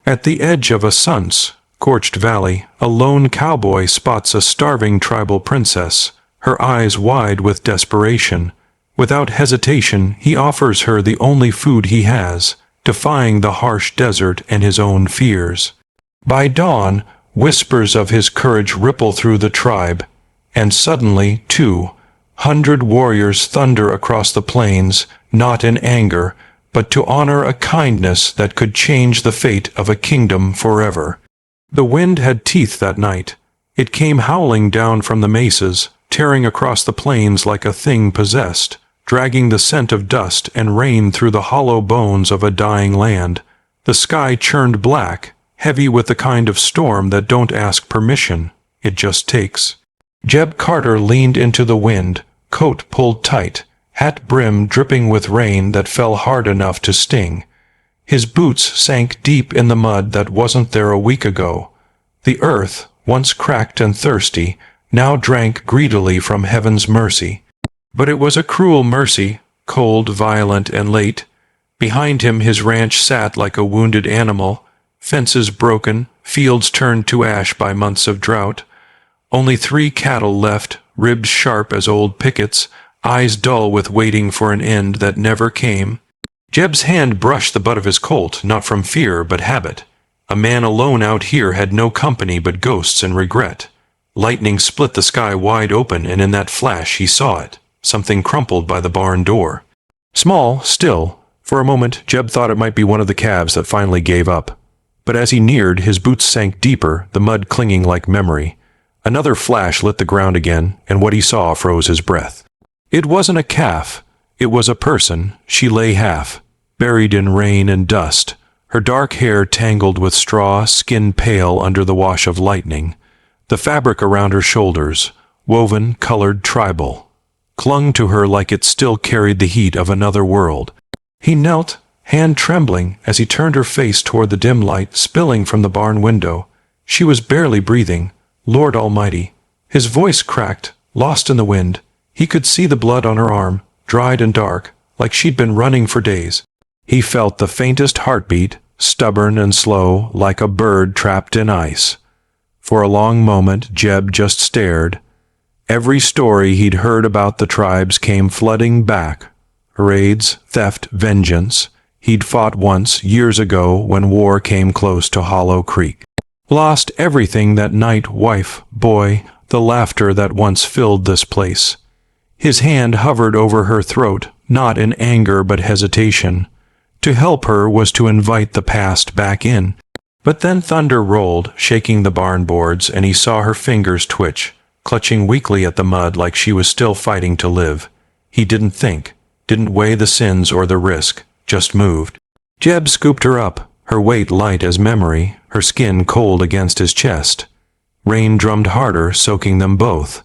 At the edge of a sun-scorched valley, a lone cowboy spots a starving tribal princess, her eyes wide with desperation. Without hesitation, he offers her the only food he has, defying the harsh desert and his own fears. By dawn, whispers of his courage ripple through the tribe, and suddenly 200 warriors thunder across the plains, not in anger, but to honor a kindness that could change the fate of a kingdom forever. The wind had teeth that night. It came howling down from the mesas, tearing across the plains like a thing possessed, dragging the scent of dust and rain through the hollow bones of a dying land. The sky churned black, heavy with the kind of storm that don't ask permission, it just takes. Jeb Carter leaned into the wind, coat pulled tight, hat brim dripping with rain that fell hard enough to sting. His boots sank deep in the mud that wasn't there a week ago. The earth, once cracked and thirsty, now drank greedily from heaven's mercy. But it was a cruel mercy, cold, violent, and late. Behind him his ranch sat like a wounded animal, fences broken, fields turned to ash by months of drought. Only 3 cattle left, ribs sharp as old pickets, eyes dull with waiting for an end that never came. Jeb's hand brushed the butt of his Colt, not from fear but habit. A man alone out here had no company but ghosts and regret. Lightning split the sky wide open, and in that flash he saw it. Something crumpled by the barn door. Small, still. For a moment, Jeb thought it might be one of the calves that finally gave up. But as he neared, his boots sank deeper, the mud clinging like memory. Another flash lit the ground again, and what he saw froze his breath. It wasn't a calf. It was a person. She lay half, buried in rain and dust, her dark hair tangled with straw, skin pale under the wash of lightning. The fabric around her shoulders, woven, colored, tribal, clung to her like it still carried the heat of another world. He knelt, hand trembling, as he turned her face toward the dim light spilling from the barn window. She was barely breathing. Lord Almighty. His voice cracked, lost in the wind. He could see the blood on her arm, dried and dark, like she'd been running for days. He felt the faintest heartbeat, stubborn and slow, like a bird trapped in ice. For a long moment, Jeb just stared. Every story he'd heard about the tribes came flooding back. Raids, theft, vengeance. He'd fought once, years ago, when war came close to Hollow Creek. Lost everything that night, wife, boy, the laughter that once filled this place. His hand hovered over her throat, not in anger but hesitation. To help her was to invite the past back in. But then thunder rolled, shaking the barn boards, and he saw her fingers twitch, clutching weakly at the mud like she was still fighting to live. He didn't think, didn't weigh the sins or the risk, just moved. Jeb scooped her up, her weight light as memory, her skin cold against his chest. Rain drummed harder, soaking them both.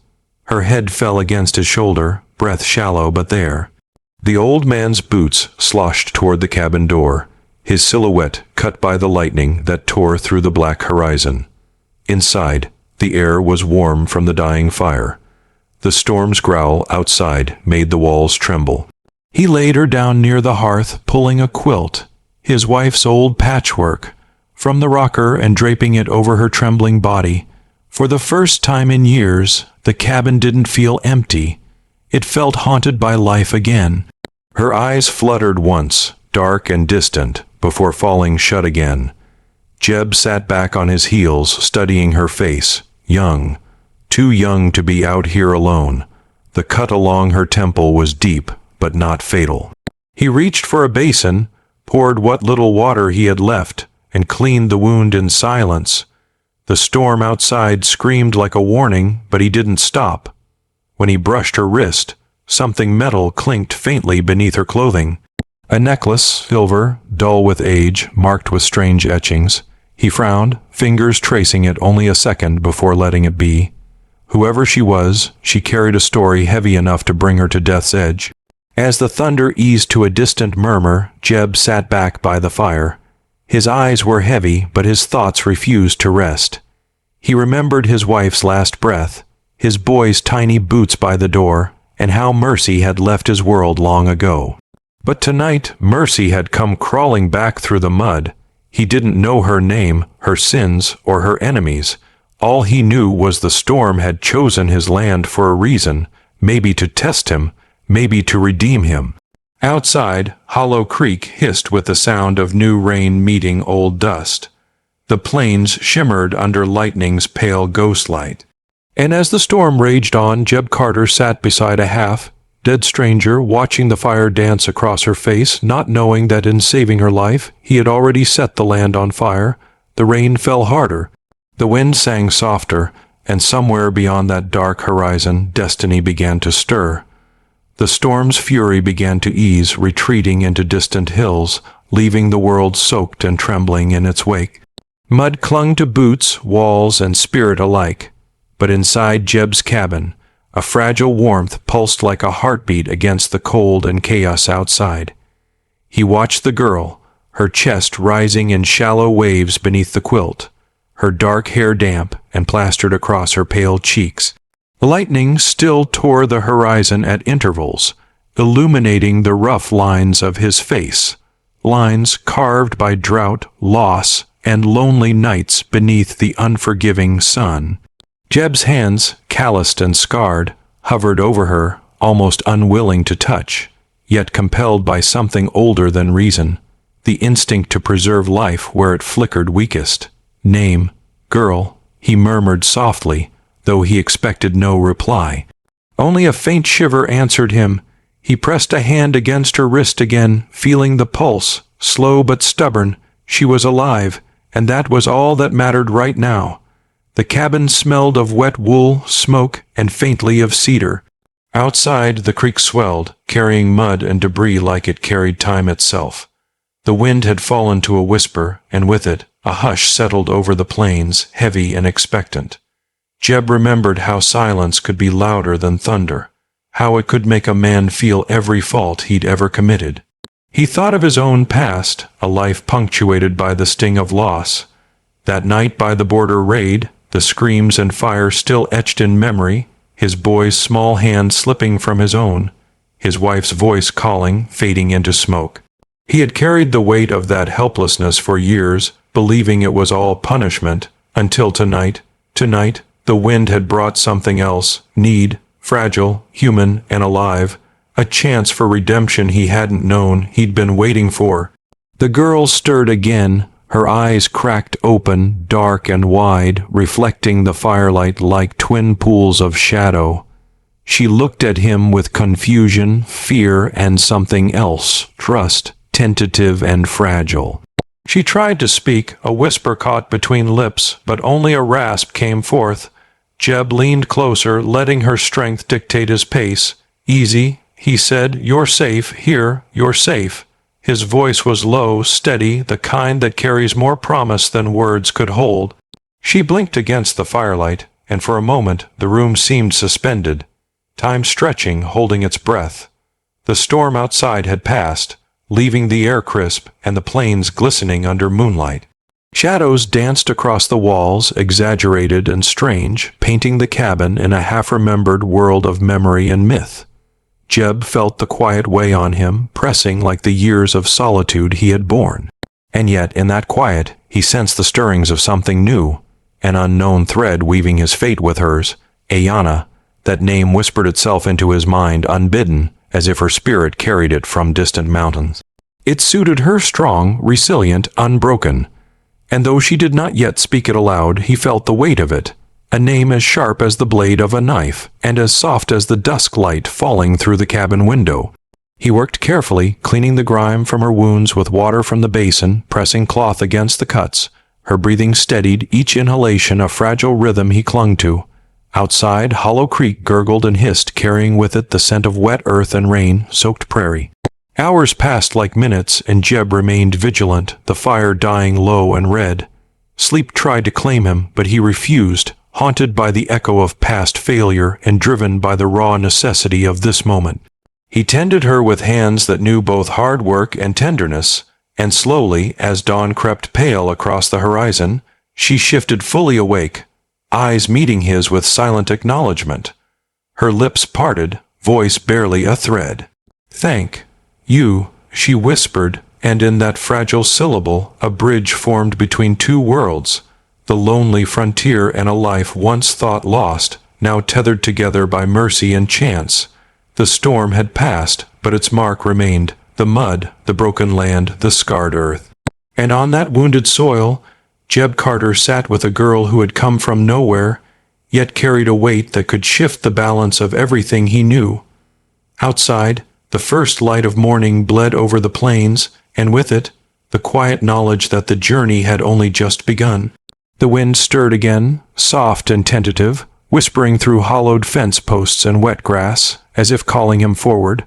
Her head fell against his shoulder, breath shallow but there. The old man's boots sloshed toward the cabin door, his silhouette cut by the lightning that tore through the black horizon. Inside, the air was warm from the dying fire. The storm's growl outside made the walls tremble. He laid her down near the hearth, pulling a quilt, his wife's old patchwork, from the rocker and draping it over her trembling body. For the first time in years, the cabin didn't feel empty. It felt haunted by life again. Her eyes fluttered once, dark and distant, before falling shut again. Jeb sat back on his heels, studying her face, young, too young to be out here alone. The cut along her temple was deep, but not fatal. He reached for a basin, poured what little water he had left, and cleaned the wound in silence. The storm outside screamed like a warning, but he didn't stop. When he brushed her wrist, something metal clinked faintly beneath her clothing. A necklace, silver, dull with age, marked with strange etchings. He frowned, fingers tracing it only a second before letting it be. Whoever she was, she carried a story heavy enough to bring her to death's edge. As the thunder eased to a distant murmur, Jeb sat back by the fire. His eyes were heavy, but his thoughts refused to rest. He remembered his wife's last breath, his boy's tiny boots by the door, and how Mercy had left his world long ago. But tonight, Mercy had come crawling back through the mud. He didn't know her name, her sins, or her enemies. All he knew was the storm had chosen his land for a reason, maybe to test him, maybe to redeem him. Outside, Hollow Creek hissed with the sound of new rain meeting old dust. The plains shimmered under lightning's pale ghost light. And as the storm raged on, Jeb Carter sat beside a half-dead stranger, watching the fire dance across her face, not knowing that in saving her life, he had already set the land on fire. The rain fell harder. The wind sang softer, and somewhere beyond that dark horizon, destiny began to stir. The storm's fury began to ease, retreating into distant hills, leaving the world soaked and trembling in its wake. Mud clung to boots, walls, and spirit alike. But inside Jeb's cabin, a fragile warmth pulsed like a heartbeat against the cold and chaos outside. He watched the girl, her chest rising in shallow waves beneath the quilt, her dark hair damp and plastered across her pale cheeks. The lightning still tore the horizon at intervals, illuminating the rough lines of his face, lines carved by drought, loss, and lonely nights beneath the unforgiving sun. Jeb's hands, calloused and scarred, hovered over her, almost unwilling to touch, yet compelled by something older than reason, the instinct to preserve life where it flickered weakest. "Name, girl," he murmured softly, though he expected no reply. Only a faint shiver answered him. He pressed a hand against her wrist again, feeling the pulse, slow but stubborn. She was alive, and that was all that mattered right now. The cabin smelled of wet wool, smoke, and faintly of cedar. Outside, the creek swelled, carrying mud and debris like it carried time itself. The wind had fallen to a whisper, and with it, a hush settled over the plains, heavy and expectant. Jeb remembered how silence could be louder than thunder, how it could make a man feel every fault he'd ever committed. He thought of his own past, a life punctuated by the sting of loss. That night by the border raid, the screams and fire still etched in memory, his boy's small hand slipping from his own, his wife's voice calling, fading into smoke. He had carried the weight of that helplessness for years, believing it was all punishment, until tonight, the wind had brought something else, need, fragile, human, and alive, a chance for redemption he hadn't known, he'd been waiting for. The girl stirred again, her eyes cracked open, dark and wide, reflecting the firelight like twin pools of shadow. She looked at him with confusion, fear, and something else, trust, tentative and fragile. She tried to speak, a whisper caught between lips, but only a rasp came forth. Jeb leaned closer, letting her strength dictate his pace. "Easy," he said. "You're safe, here, you're safe." His voice was low, steady, the kind that carries more promise than words could hold. She blinked against the firelight, and for a moment the room seemed suspended, time stretching, holding its breath. The storm outside had passed, leaving the air crisp and the plains glistening under moonlight. Shadows danced across the walls, exaggerated and strange, painting the cabin in a half-remembered world of memory and myth. Jeb felt the quiet weigh on him, pressing like the years of solitude he had borne. And yet, in that quiet, he sensed the stirrings of something new, an unknown thread weaving his fate with hers. Ayana, that name whispered itself into his mind unbidden, as if her spirit carried it from distant mountains. It suited her strong, resilient, unbroken. And though she did not yet speak it aloud, he felt the weight of it, a name as sharp as the blade of a knife, and as soft as the dusk light falling through the cabin window. He worked carefully, cleaning the grime from her wounds with water from the basin, pressing cloth against the cuts. Her breathing steadied, each inhalation a fragile rhythm he clung to. Outside, Hollow Creek gurgled and hissed, carrying with it the scent of wet earth and rain-soaked prairie. Hours passed like minutes, and Jeb remained vigilant, the fire dying low and red. Sleep tried to claim him, but he refused, haunted by the echo of past failure and driven by the raw necessity of this moment. He tended her with hands that knew both hard work and tenderness, and slowly, as dawn crept pale across the horizon, she shifted fully awake, eyes meeting his with silent acknowledgement. Her lips parted, voice barely a thread. "Thank you," she whispered, and in that fragile syllable a bridge formed between two worlds, the lonely frontier and a life once thought lost, now tethered together by mercy and chance. The storm had passed, but its mark remained, the mud, the broken land, the scarred earth. And on that wounded soil, Jeb Carter sat with a girl who had come from nowhere, yet carried a weight that could shift the balance of everything he knew. Outside, the first light of morning bled over the plains, and with it, the quiet knowledge that the journey had only just begun. The wind stirred again, soft and tentative, whispering through hollowed fence posts and wet grass, as if calling him forward.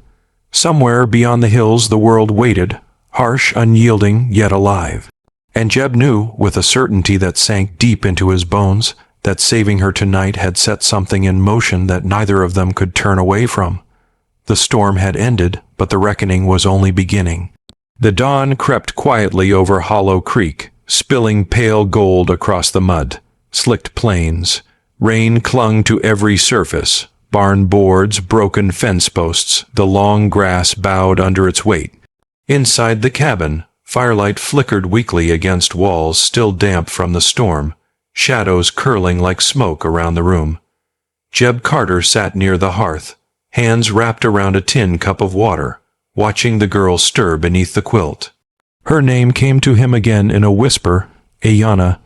Somewhere beyond the hills the world waited, harsh, unyielding, yet alive. And Jeb knew, with a certainty that sank deep into his bones, that saving her tonight had set something in motion that neither of them could turn away from. The storm had ended, but the reckoning was only beginning. The dawn crept quietly over Hollow Creek, spilling pale gold across the mud, slicked plains. Rain clung to every surface, barn boards, broken fence posts, the long grass bowed under its weight. Inside the cabin, firelight flickered weakly against walls still damp from the storm, shadows curling like smoke around the room. Jeb Carter sat near the hearth, hands wrapped around a tin cup of water, watching the girl stir beneath the quilt. Her name came to him again in a whisper, Ayanna.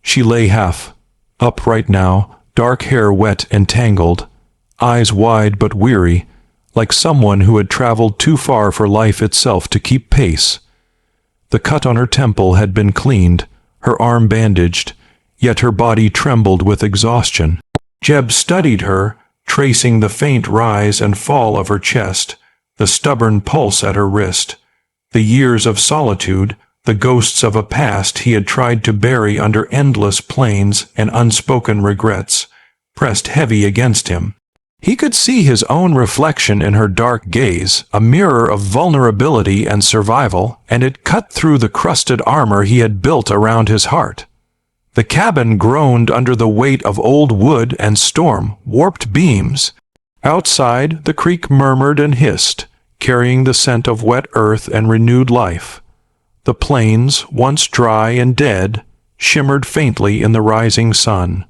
She lay half upright now, dark hair wet and tangled, eyes wide but weary, like someone who had traveled too far for life itself to keep pace. The cut on her temple had been cleaned, her arm bandaged, yet her body trembled with exhaustion. Jeb studied her, tracing the faint rise and fall of her chest, the stubborn pulse at her wrist. The years of solitude, the ghosts of a past he had tried to bury under endless plains and unspoken regrets, pressed heavy against him. He could see his own reflection in her dark gaze, a mirror of vulnerability and survival, and it cut through the crusted armor he had built around his heart. The cabin groaned under the weight of old wood and storm-warped beams. Outside, the creek murmured and hissed, carrying the scent of wet earth and renewed life. The plains, once dry and dead, shimmered faintly in the rising sun.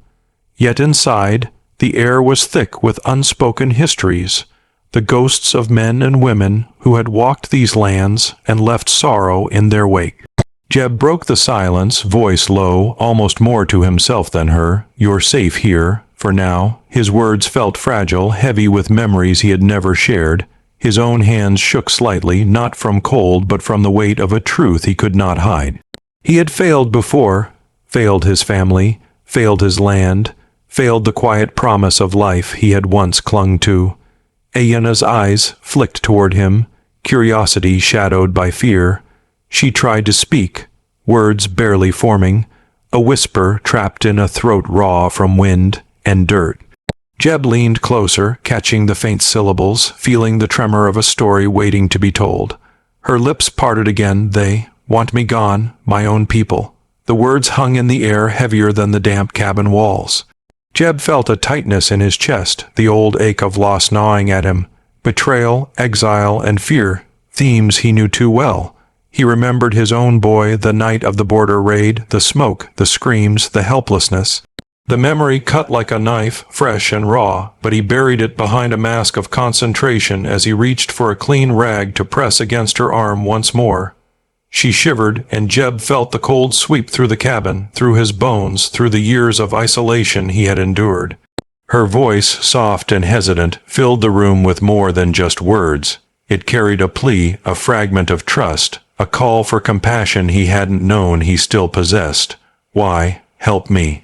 Yet inside, the air was thick with unspoken histories, the ghosts of men and women who had walked these lands and left sorrow in their wake. Jeb broke the silence, voice low, almost more to himself than her. "You're safe here, for now." His words felt fragile, heavy with memories he had never shared. His own hands shook slightly, not from cold but from the weight of a truth he could not hide. He had failed before, failed his family, failed his land, failed the quiet promise of life he had once clung to. Ayanna's eyes flicked toward him, curiosity shadowed by fear. She tried to speak, words barely forming, a whisper trapped in a throat raw from wind and dirt. Jeb leaned closer, catching the faint syllables, feeling the tremor of a story waiting to be told. Her lips parted again. "They want me gone, my own people." The words hung in the air, heavier than the damp cabin walls. Jeb felt a tightness in his chest, the old ache of loss gnawing at him. Betrayal, exile, and fear, themes he knew too well. He remembered his own boy, the night of the border raid, the smoke, the screams, the helplessness. The memory cut like a knife, fresh and raw, but he buried it behind a mask of concentration as he reached for a clean rag to press against her arm once more. She shivered, and Jeb felt the cold sweep through the cabin, through his bones, through the years of isolation he had endured. Her voice, soft and hesitant, filled the room with more than just words. It carried a plea, a fragment of trust, a call for compassion he hadn't known he still possessed. "Why, help me?"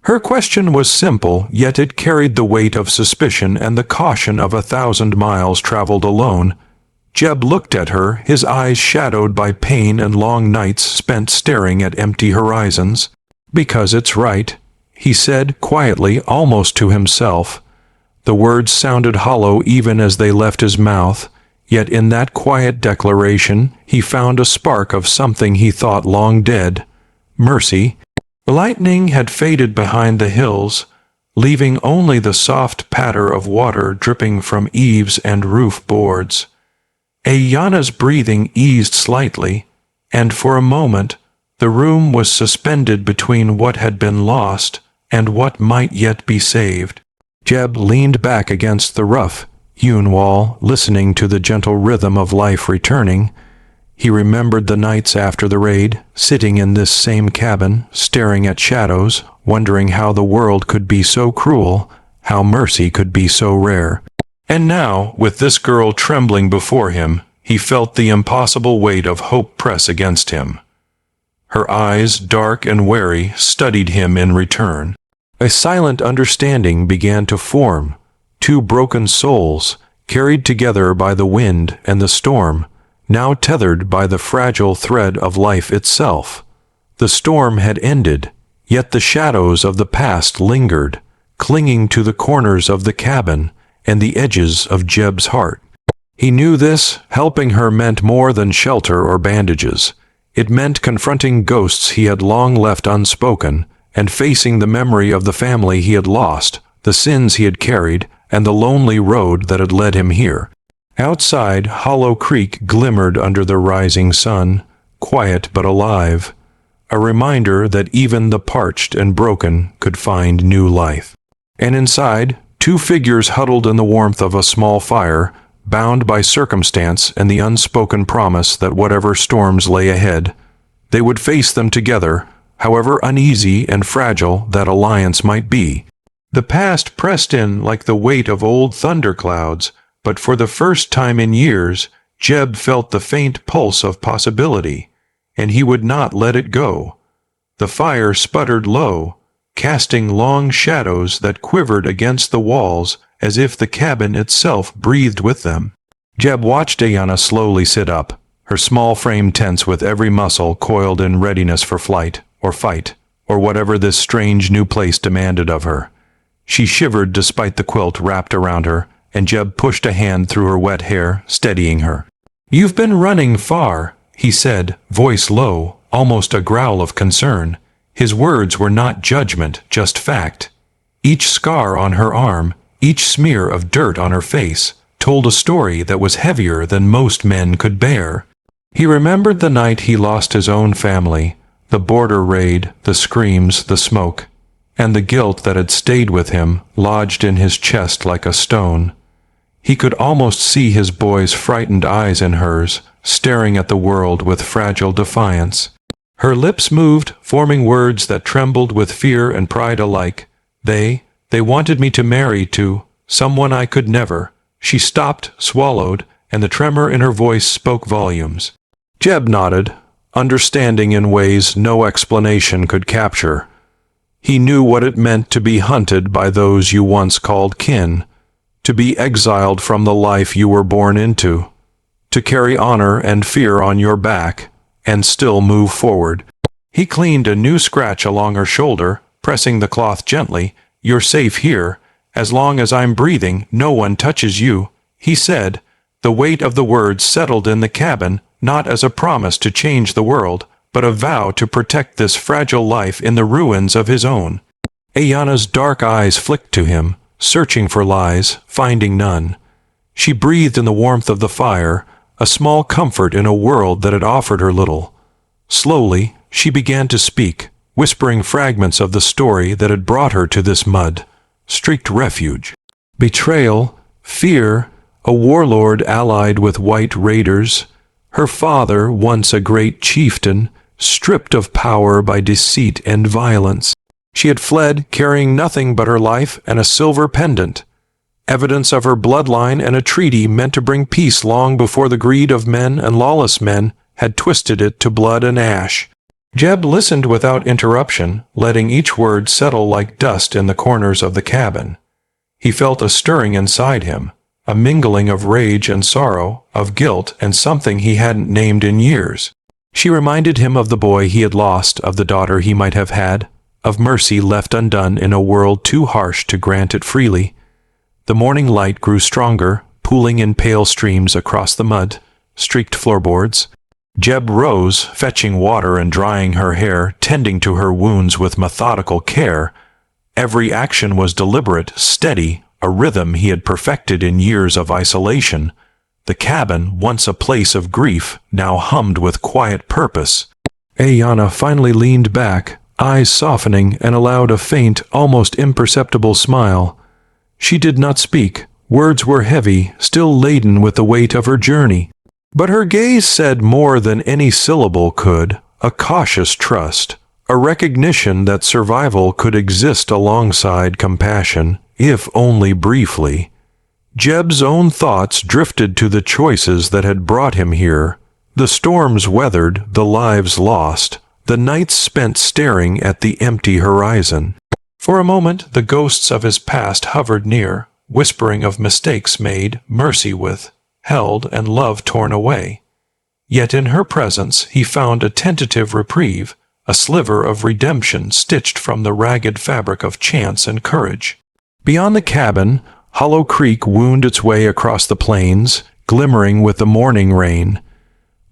Her question was simple, yet it carried the weight of suspicion and the caution of 1,000 miles traveled alone. Jeb looked at her, his eyes shadowed by pain and long nights spent staring at empty horizons. "Because it's right," he said quietly, almost to himself. The words sounded hollow even as they left his mouth, yet in that quiet declaration he found a spark of something he thought long dead: mercy. The lightning had faded behind the hills, leaving only the soft patter of water dripping from eaves and roof boards. Ayanna's breathing eased slightly, and for a moment the room was suspended between what had been lost and what might yet be saved. Jeb leaned back against the rough hewn wall, listening to the gentle rhythm of life returning. He remembered the nights after the raid, sitting in this same cabin, staring at shadows, wondering how the world could be so cruel, how mercy could be so rare. And now, with this girl trembling before him, he felt the impossible weight of hope press against him. Her eyes, dark and wary, studied him in return. A silent understanding began to form. Two broken souls, carried together by the wind and the storm, now tethered by the fragile thread of life itself. The storm had ended, yet the shadows of the past lingered, clinging to the corners of the cabin and the edges of Jeb's heart. He knew this, helping her meant more than shelter or bandages. It meant confronting ghosts he had long left unspoken, and facing the memory of the family he had lost, the sins he had carried, and the lonely road that had led him here. Outside, Hollow Creek glimmered under the rising sun, quiet but alive, a reminder that even the parched and broken could find new life. And inside, two figures huddled in the warmth of a small fire, bound by circumstance and the unspoken promise that whatever storms lay ahead, they would face them together, however uneasy and fragile that alliance might be. The past pressed in like the weight of old thunderclouds, but for the first time in years, Jeb felt the faint pulse of possibility, and he would not let it go. The fire sputtered low, casting long shadows that quivered against the walls as if the cabin itself breathed with them. Jeb watched Ayanna slowly sit up, her small frame tense with every muscle coiled in readiness for flight, or fight, or whatever this strange new place demanded of her. She shivered despite the quilt wrapped around her, and Jeb pushed a hand through her wet hair, steadying her. "You've been running far," he said, voice low, almost a growl of concern. His words were not judgment, just fact. Each scar on her arm, each smear of dirt on her face, told a story that was heavier than most men could bear. He remembered the night he lost his own family, the border raid, the screams, the smoke, and the guilt that had stayed with him, lodged in his chest like a stone. He could almost see his boy's frightened eyes in hers, staring at the world with fragile defiance. Her lips moved, forming words that trembled with fear and pride alike. They wanted me to marry to someone I could never. She stopped, swallowed, and the tremor in her voice spoke volumes. Jeb nodded, understanding in ways no explanation could capture. He knew what it meant to be hunted by those you once called kin, to be exiled from the life you were born into, to carry honor and fear on your back, and still move forward. He cleaned a new scratch along her shoulder, pressing the cloth gently. "You're safe here. As long as I'm breathing, no one touches you," he said. The weight of the words settled in the cabin, not as a promise to change the world, but a vow to protect this fragile life in the ruins of his own. Ayanna's dark eyes flicked to him, searching for lies, finding none. She breathed in the warmth of the fire, a small comfort in a world that had offered her little. Slowly, she began to speak, whispering fragments of the story that had brought her to this mud-streaked refuge. Betrayal, fear, a warlord allied with white raiders, her father, once a great chieftain, stripped of power by deceit and violence. She had fled, carrying nothing but her life and a silver pendant, evidence of her bloodline and a treaty meant to bring peace long before the greed of men and lawless men had twisted it to blood and ash. Jeb listened without interruption, letting each word settle like dust in the corners of the cabin. He felt a stirring inside him, a mingling of rage and sorrow, of guilt and something he hadn't named in years. She reminded him of the boy he had lost, of the daughter he might have had, of mercy left undone in a world too harsh to grant it freely. The morning light grew stronger, pooling in pale streams across the mud-streaked floorboards. Jeb rose, fetching water and drying her hair, tending to her wounds with methodical care. Every action was deliberate, steady, a rhythm he had perfected in years of isolation. The cabin, once a place of grief, now hummed with quiet purpose. Ayana finally leaned back, eyes softening, and allowed a faint, almost imperceptible smile. She did not speak. Words were heavy, still laden with the weight of her journey. But her gaze said more than any syllable could, a cautious trust, a recognition that survival could exist alongside compassion, if only briefly. Jeb's own thoughts drifted to the choices that had brought him here, the storms weathered, the lives lost, the nights spent staring at the empty horizon. For a moment, the ghosts of his past hovered near, whispering of mistakes made, mercy with, held, and love torn away. Yet in her presence he found a tentative reprieve, a sliver of redemption stitched from the ragged fabric of chance and courage. Beyond the cabin, Hollow Creek wound its way across the plains, glimmering with the morning rain.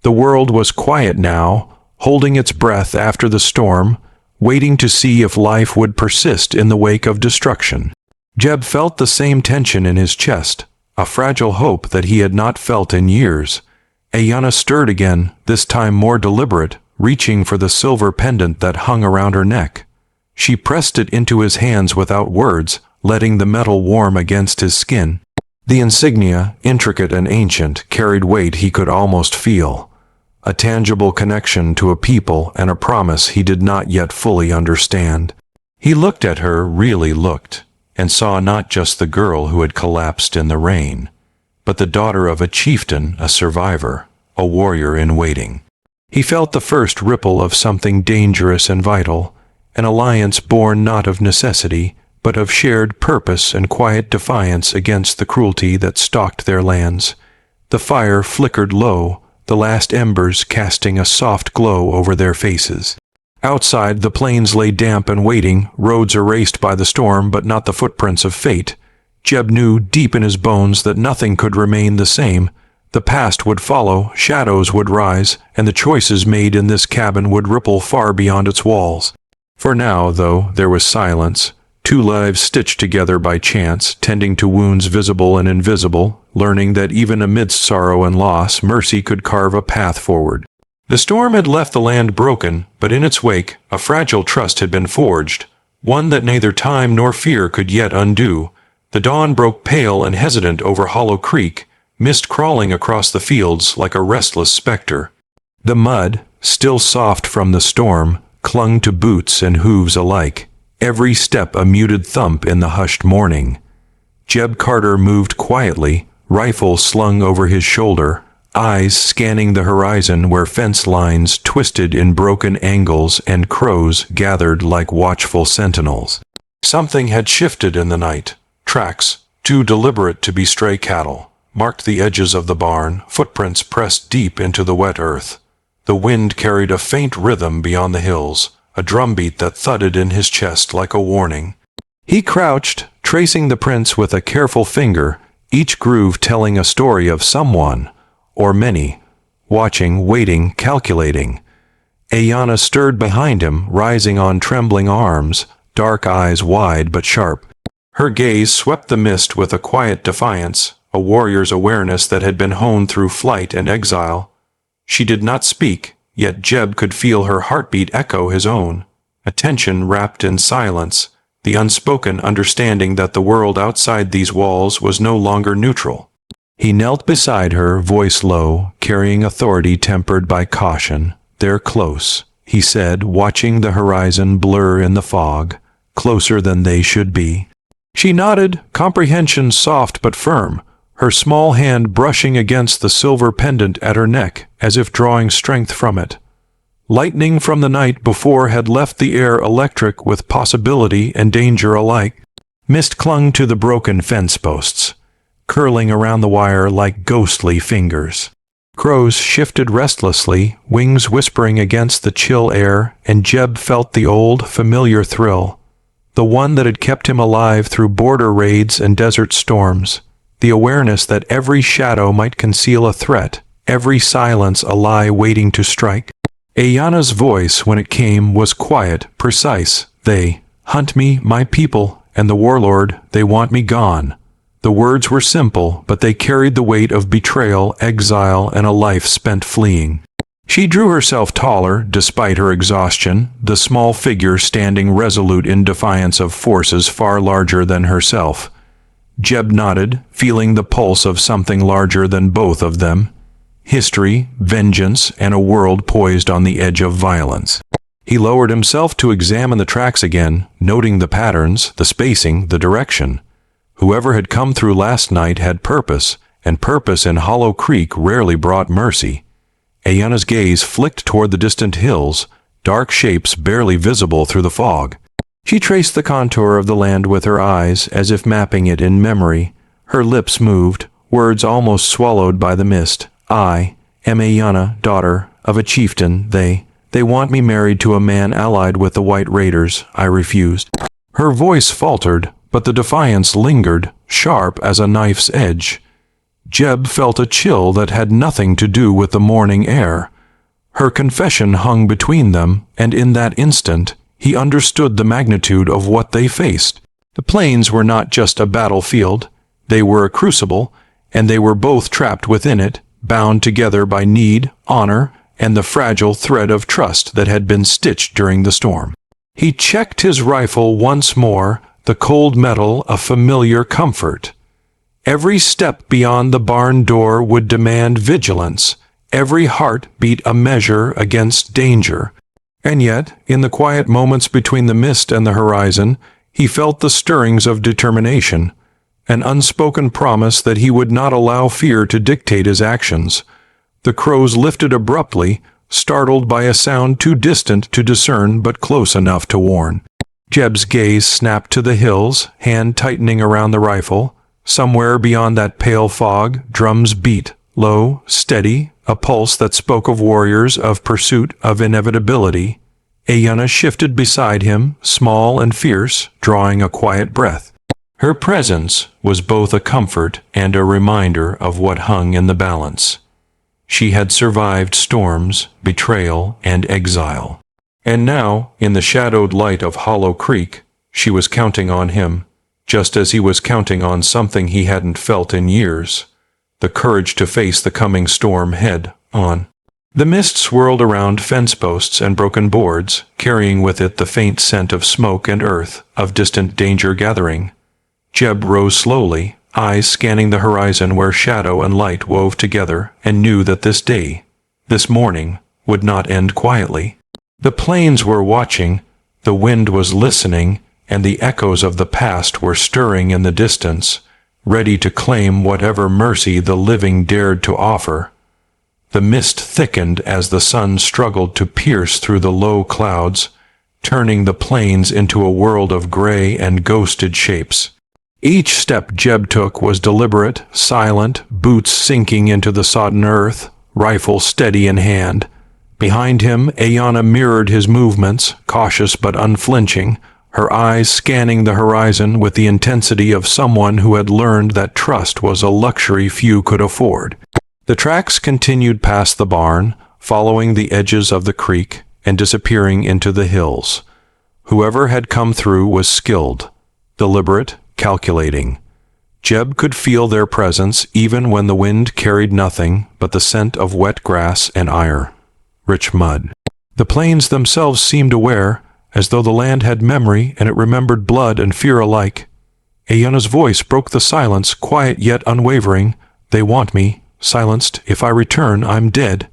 The world was quiet now, holding its breath after the storm, waiting to see if life would persist in the wake of destruction. Jeb felt the same tension in his chest, a fragile hope that he had not felt in years. Ayana stirred again, this time more deliberate, reaching for the silver pendant that hung around her neck. She pressed it into his hands without words, letting the metal warm against his skin. The insignia, intricate and ancient, carried weight he could almost feel, a tangible connection to a people and a promise he did not yet fully understand. He looked at her, really looked, and saw not just the girl who had collapsed in the rain, but the daughter of a chieftain, a survivor, a warrior in waiting. He felt the first ripple of something dangerous and vital, an alliance born not of necessity, but of shared purpose and quiet defiance against the cruelty that stalked their lands. The fire flickered low, the last embers casting a soft glow over their faces. Outside, the plains lay damp and waiting, roads erased by the storm, but not the footprints of fate. Jeb knew deep in his bones that nothing could remain the same. The past would follow, shadows would rise, and the choices made in this cabin would ripple far beyond its walls. For now, though, there was silence. Two lives stitched together by chance, tending to wounds visible and invisible, learning that even amidst sorrow and loss, mercy could carve a path forward. The storm had left the land broken, but in its wake, a fragile trust had been forged, one that neither time nor fear could yet undo. The dawn broke pale and hesitant over Hollow Creek, mist crawling across the fields like a restless specter. The mud, still soft from the storm, clung to boots and hooves alike, every step a muted thump in the hushed morning. Jeb Carter moved quietly, rifle slung over his shoulder, eyes scanning the horizon where fence lines twisted in broken angles and crows gathered like watchful sentinels. Something had shifted in the night. Tracks, too deliberate to be stray cattle, marked the edges of the barn, footprints pressed deep into the wet earth. The wind carried a faint rhythm beyond the hills, a drumbeat that thudded in his chest like a warning. He crouched, tracing the prints with a careful finger, each groove telling a story of someone, or many, watching, waiting, calculating. Ayana stirred behind him, rising on trembling arms, dark eyes wide but sharp. Her gaze swept the mist with a quiet defiance, a warrior's awareness that had been honed through flight and exile. She did not speak, yet Jeb could feel her heartbeat echo his own, a tension wrapped in silence, the unspoken understanding that the world outside these walls was no longer neutral. He knelt beside her, voice low, carrying authority tempered by caution. "They're close," he said, watching the horizon blur in the fog, "closer than they should be." She nodded, comprehension soft but firm, her small hand brushing against the silver pendant at her neck, as if drawing strength from it. Lightning from the night before had left the air electric with possibility and danger alike. Mist clung to the broken fence posts, curling around the wire like ghostly fingers. Crows shifted restlessly, wings whispering against the chill air, and Jeb felt the old, familiar thrill, the one that had kept him alive through border raids and desert storms, the awareness that every shadow might conceal a threat, every silence a lie waiting to strike. Ayana's voice, when it came, was quiet, precise. "They hunt me, my people, and the warlord, they want me gone. The words were simple, but they carried the weight of betrayal, exile, and a life spent fleeing. She drew herself taller, despite her exhaustion, the small figure standing resolute in defiance of forces far larger than herself. Jeb nodded, feeling the pulse of something larger than both of them. History, vengeance, and a world poised on the edge of violence. He lowered himself to examine the tracks again, noting the patterns, the spacing, the direction. Whoever had come through last night had purpose, and purpose in Hollow Creek rarely brought mercy. Ayanna's gaze flicked toward the distant hills, dark shapes barely visible through the fog. She traced the contour of the land with her eyes, as if mapping it in memory. Her lips moved, words almost swallowed by the mist. I am Ayanna, daughter of a chieftain. They want me married to a man allied with the White Raiders. I refused. Her voice faltered, but the defiance lingered, sharp as a knife's edge. Jeb felt a chill that had nothing to do with the morning air. Her confession hung between them, and in that instant, he understood the magnitude of what they faced. The plains were not just a battlefield. They were a crucible, and they were both trapped within it, bound together by need, honor, and the fragile thread of trust that had been stitched during the storm. He checked his rifle once more, the cold metal a familiar comfort. Every step beyond the barn door would demand vigilance. Every heart beat a measure against danger. And yet, in the quiet moments between the mist and the horizon, he felt the stirrings of determination, an unspoken promise that he would not allow fear to dictate his actions. The crows lifted abruptly, startled by a sound too distant to discern but close enough to warn. Jeb's gaze snapped to the hills, hand tightening around the rifle. Somewhere beyond that pale fog, drums beat, low, steady, a pulse that spoke of warriors, of pursuit, of inevitability. Ayanna shifted beside him, small and fierce, drawing a quiet breath. Her presence was both a comfort and a reminder of what hung in the balance. She had survived storms, betrayal, and exile. And now, in the shadowed light of Hollow Creek, she was counting on him, just as he was counting on something he hadn't felt in years, the courage to face the coming storm head on. The mist swirled around fence posts and broken boards, carrying with it the faint scent of smoke and earth, of distant danger gathering. Jeb rose slowly, eyes scanning the horizon where shadow and light wove together, and knew that this day, this morning, would not end quietly. The plains were watching, the wind was listening, and the echoes of the past were stirring in the distance, ready to claim whatever mercy the living dared to offer. The mist thickened as the sun struggled to pierce through the low clouds, turning the plains into a world of gray and ghosted shapes. Each step Jeb took was deliberate, silent, boots sinking into the sodden earth, rifle steady in hand. Behind him, Ayanna mirrored his movements, cautious but unflinching, her eyes scanning the horizon with the intensity of someone who had learned that trust was a luxury few could afford. The tracks continued past the barn, following the edges of the creek and disappearing into the hills. Whoever had come through was skilled, deliberate, calculating. Jeb could feel their presence even when the wind carried nothing but the scent of wet grass and rich mud. The plains themselves seemed aware, as though the land had memory and it remembered blood and fear alike. Ayanna's voice broke the silence, quiet yet unwavering. They want me, silenced. If I return, I'm dead.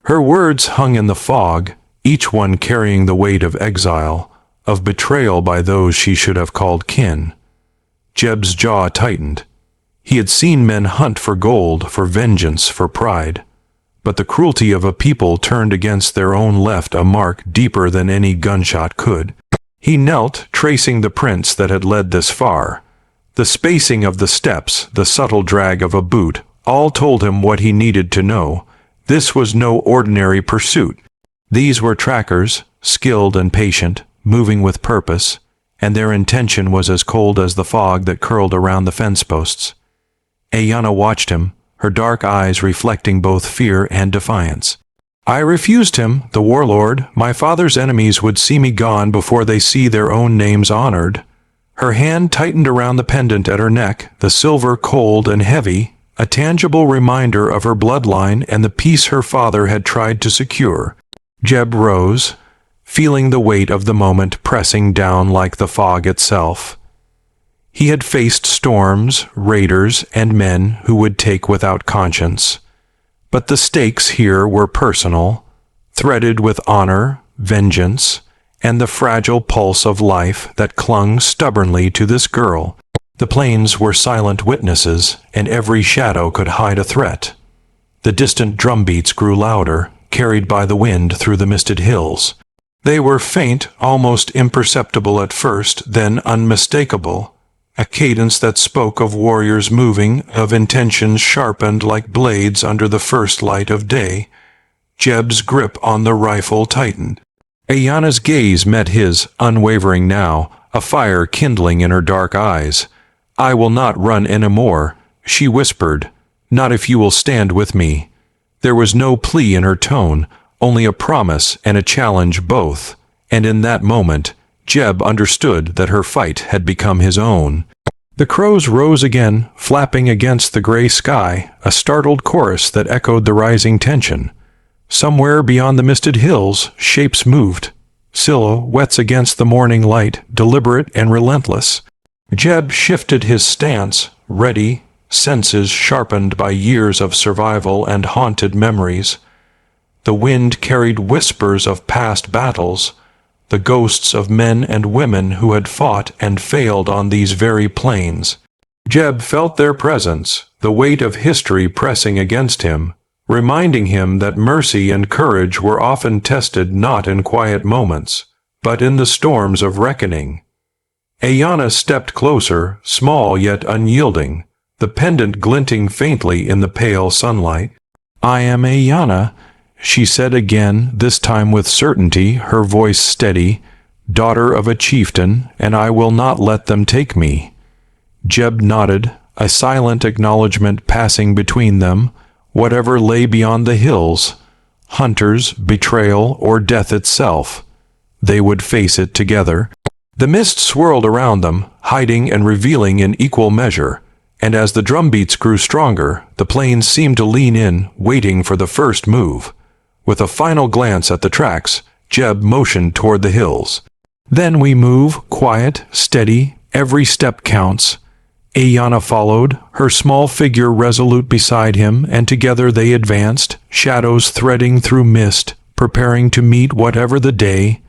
Her words hung in the fog, each one carrying the weight of exile, of betrayal by those she should have called kin. Jeb's jaw tightened. He had seen men hunt for gold, for vengeance, for pride. But the cruelty of a people turned against their own left a mark deeper than any gunshot could. He knelt, tracing the prints that had led this far. The spacing of the steps, the subtle drag of a boot, all told him what he needed to know. This was no ordinary pursuit. These were trackers, skilled and patient, moving with purpose, and their intention was as cold as the fog that curled around the fence posts. Ayanna watched him, her dark eyes reflecting both fear and defiance. I refused him, the warlord. My father's enemies would see me gone before they see their own names honored. Her hand tightened around the pendant at her neck, the silver cold and heavy, a tangible reminder of her bloodline and the peace her father had tried to secure. Jeb rose, feeling the weight of the moment pressing down like the fog itself. He had faced storms, raiders, and men who would take without conscience. But the stakes here were personal, threaded with honor, vengeance, and the fragile pulse of life that clung stubbornly to this girl. The plains were silent witnesses, and every shadow could hide a threat. The distant drumbeats grew louder, carried by the wind through the misted hills. They were faint, almost imperceptible at first, then unmistakable, a cadence that spoke of warriors moving, of intentions sharpened like blades under the first light of day. Jeb's grip on the rifle tightened. Ayanna's gaze met his, unwavering now, a fire kindling in her dark eyes. "I will not run any more," she whispered, "not if you will stand with me." There was no plea in her tone, only a promise and a challenge both, and in that moment, Jeb understood that her fight had become his own. The crows rose again, flapping against the gray sky, a startled chorus that echoed the rising tension. Somewhere beyond the misted hills, shapes moved, silhouettes against the morning light, deliberate and relentless. Jeb shifted his stance, ready, senses sharpened by years of survival and haunted memories. The wind carried whispers of past battles, the ghosts of men and women who had fought and failed on these very plains. Jeb felt their presence, the weight of history pressing against him, reminding him that mercy and courage were often tested not in quiet moments, but in the storms of reckoning. Ayanna stepped closer, small yet unyielding, the pendant glinting faintly in the pale sunlight. "I am Ayanna," she said again, this time with certainty, her voice steady, "daughter of a chieftain, and I will not let them take me." Jeb nodded, a silent acknowledgment passing between them. Whatever lay beyond the hills, hunters, betrayal, or death itself, they would face it together. The mist swirled around them, hiding and revealing in equal measure, and as the drumbeats grew stronger, the plains seemed to lean in, waiting for the first move. With a final glance at the tracks, Jeb motioned toward the hills. "Then we move, quiet, steady, every step counts." Ayanna followed, her small figure resolute beside him, and together they advanced, shadows threading through mist, preparing to meet whatever the day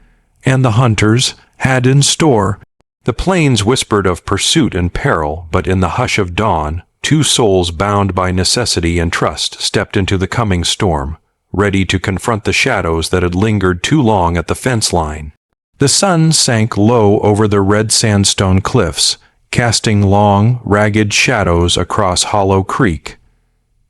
and the hunters had in store. The plains whispered of pursuit and peril, but in the hush of dawn, two souls bound by necessity and trust stepped into the coming storm, ready to confront the shadows that had lingered too long at the fence line. The sun sank low over the red sandstone cliffs, casting long, ragged shadows across Hollow Creek.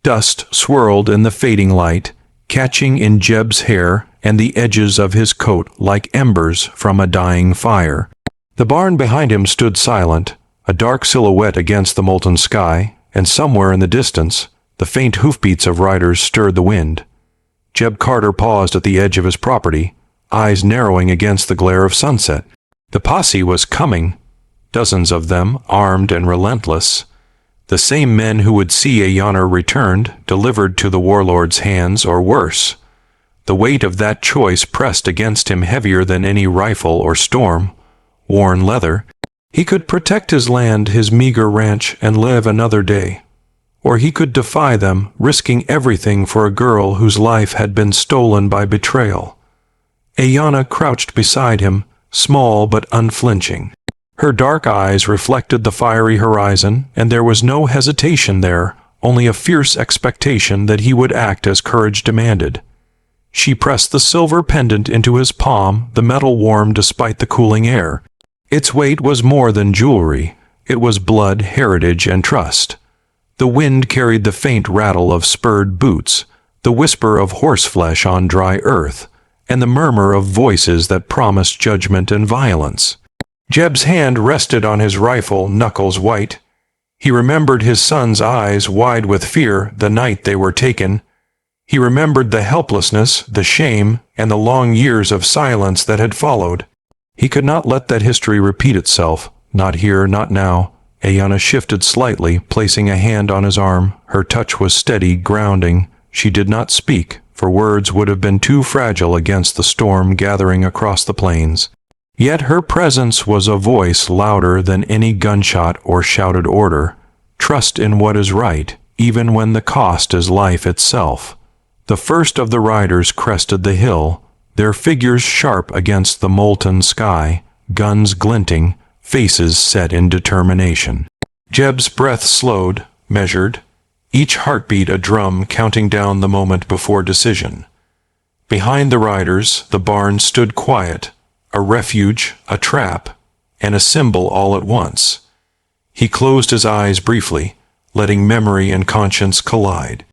Dust swirled in the fading light, catching in Jeb's hair and the edges of his coat like embers from a dying fire. The barn behind him stood silent, a dark silhouette against the molten sky, and somewhere in the distance, the faint hoofbeats of riders stirred the wind. Jeb Carter paused at the edge of his property, eyes narrowing against the glare of sunset. The posse was coming, dozens of them, armed and relentless. The same men who would see Ayanna returned, delivered to the warlord's hands, or worse. The weight of that choice pressed against him heavier than any rifle or storm-worn leather. He could protect his land, his meager ranch, and live another day. Or he could defy them, risking everything for a girl whose life had been stolen by betrayal. Ayanna crouched beside him, small but unflinching. Her dark eyes reflected the fiery horizon, and there was no hesitation there, only a fierce expectation that he would act as courage demanded. She pressed the silver pendant into his palm, the metal warm despite the cooling air. Its weight was more than jewelry. It was blood, heritage, and trust. The wind carried the faint rattle of spurred boots, the whisper of horseflesh on dry earth, and the murmur of voices that promised judgment and violence. Jeb's hand rested on his rifle, knuckles white. He remembered his son's eyes wide with fear the night they were taken. He remembered the helplessness, the shame, and the long years of silence that had followed. He could not let that history repeat itself, "Not here, not now." Ayanna shifted slightly, placing a hand on his arm. Her touch was steady, grounding. She did not speak, for words would have been too fragile against the storm gathering across the plains. Yet her presence was a voice louder than any gunshot or shouted order. Trust in what is right, even when the cost is life itself. The first of the riders crested the hill, their figures sharp against the molten sky, guns glinting, faces set in determination. Jeb's breath slowed, measured, each heartbeat a drum counting down the moment before decision. Behind the riders, the barn stood quiet, a refuge, a trap, and a symbol all at once. He closed his eyes briefly, letting memory and conscience collide.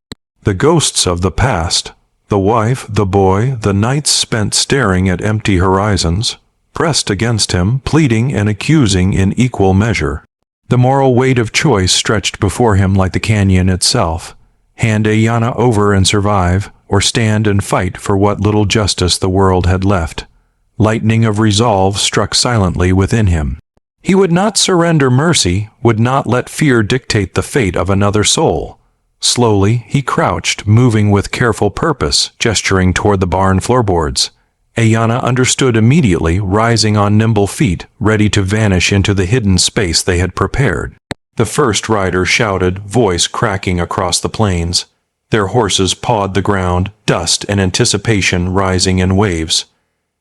The ghosts of the past, the wife, the boy, the nights spent staring at empty horizons, pressed against him, pleading and accusing in equal measure. The moral weight of choice stretched before him like the canyon itself. Hand Ayanna over and survive, or stand and fight for what little justice the world had left. Lightning of resolve struck silently within him. He would not surrender mercy, would not let fear dictate the fate of another soul. Slowly, he crouched, moving with careful purpose, gesturing toward the barn floorboards. Ayanna understood immediately, rising on nimble feet, ready to vanish into the hidden space they had prepared. The first rider shouted, voice cracking across the plains. Their horses pawed the ground, dust and anticipation rising in waves.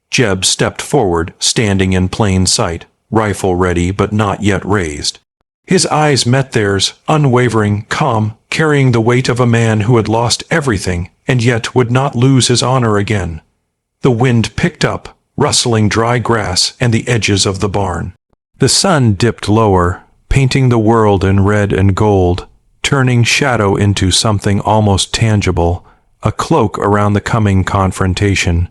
Jeb stepped forward, standing in plain sight, rifle ready but not yet raised. His eyes met theirs, unwavering, calm, carrying the weight of a man who had lost everything and yet would not lose his honor again. The wind picked up, rustling dry grass and the edges of the barn. The sun dipped lower, painting the world in red and gold, turning shadow into something almost tangible, a cloak around the coming confrontation.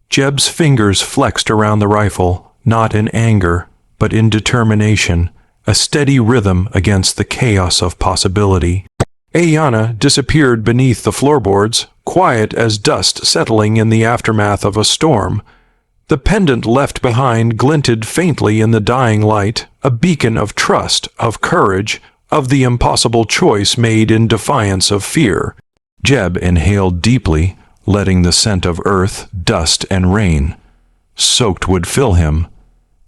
Jeb's fingers flexed around the rifle, not in anger, but in determination, a steady rhythm against the chaos of possibility. Ayanna disappeared beneath the floorboards, quiet as dust settling in the aftermath of a storm. The pendant left behind glinted faintly in the dying light, a beacon of trust, of courage, of the impossible choice made in defiance of fear. Jeb inhaled deeply, letting the scent of earth, dust, and rain soaked would fill him.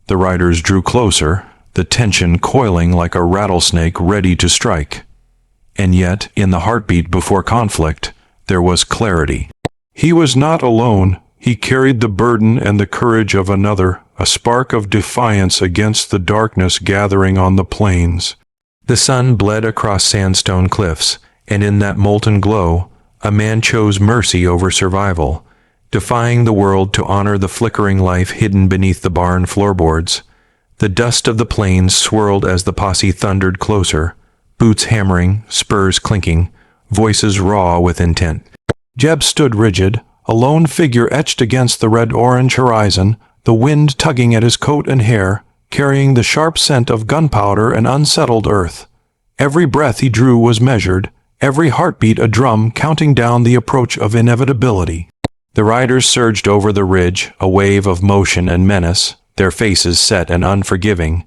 The riders drew closer, the tension coiling like a rattlesnake ready to strike. And yet, in the heartbeat before conflict, there was clarity. He was not alone. He carried the burden and the courage of another, a spark of defiance against the darkness gathering on the plains. The sun bled across sandstone cliffs, and in that molten glow, a man chose mercy over survival, defying the world to honor the flickering life hidden beneath the barn floorboards. The dust of the plains swirled as the posse thundered closer, boots hammering, spurs clinking, voices raw with intent. Jeb stood rigid, a lone figure etched against the red-orange horizon, the wind tugging at his coat and hair, carrying the sharp scent of gunpowder and unsettled earth. Every breath he drew was measured, every heartbeat a drum counting down the approach of inevitability. The riders surged over the ridge, a wave of motion and menace, their faces set and unforgiving.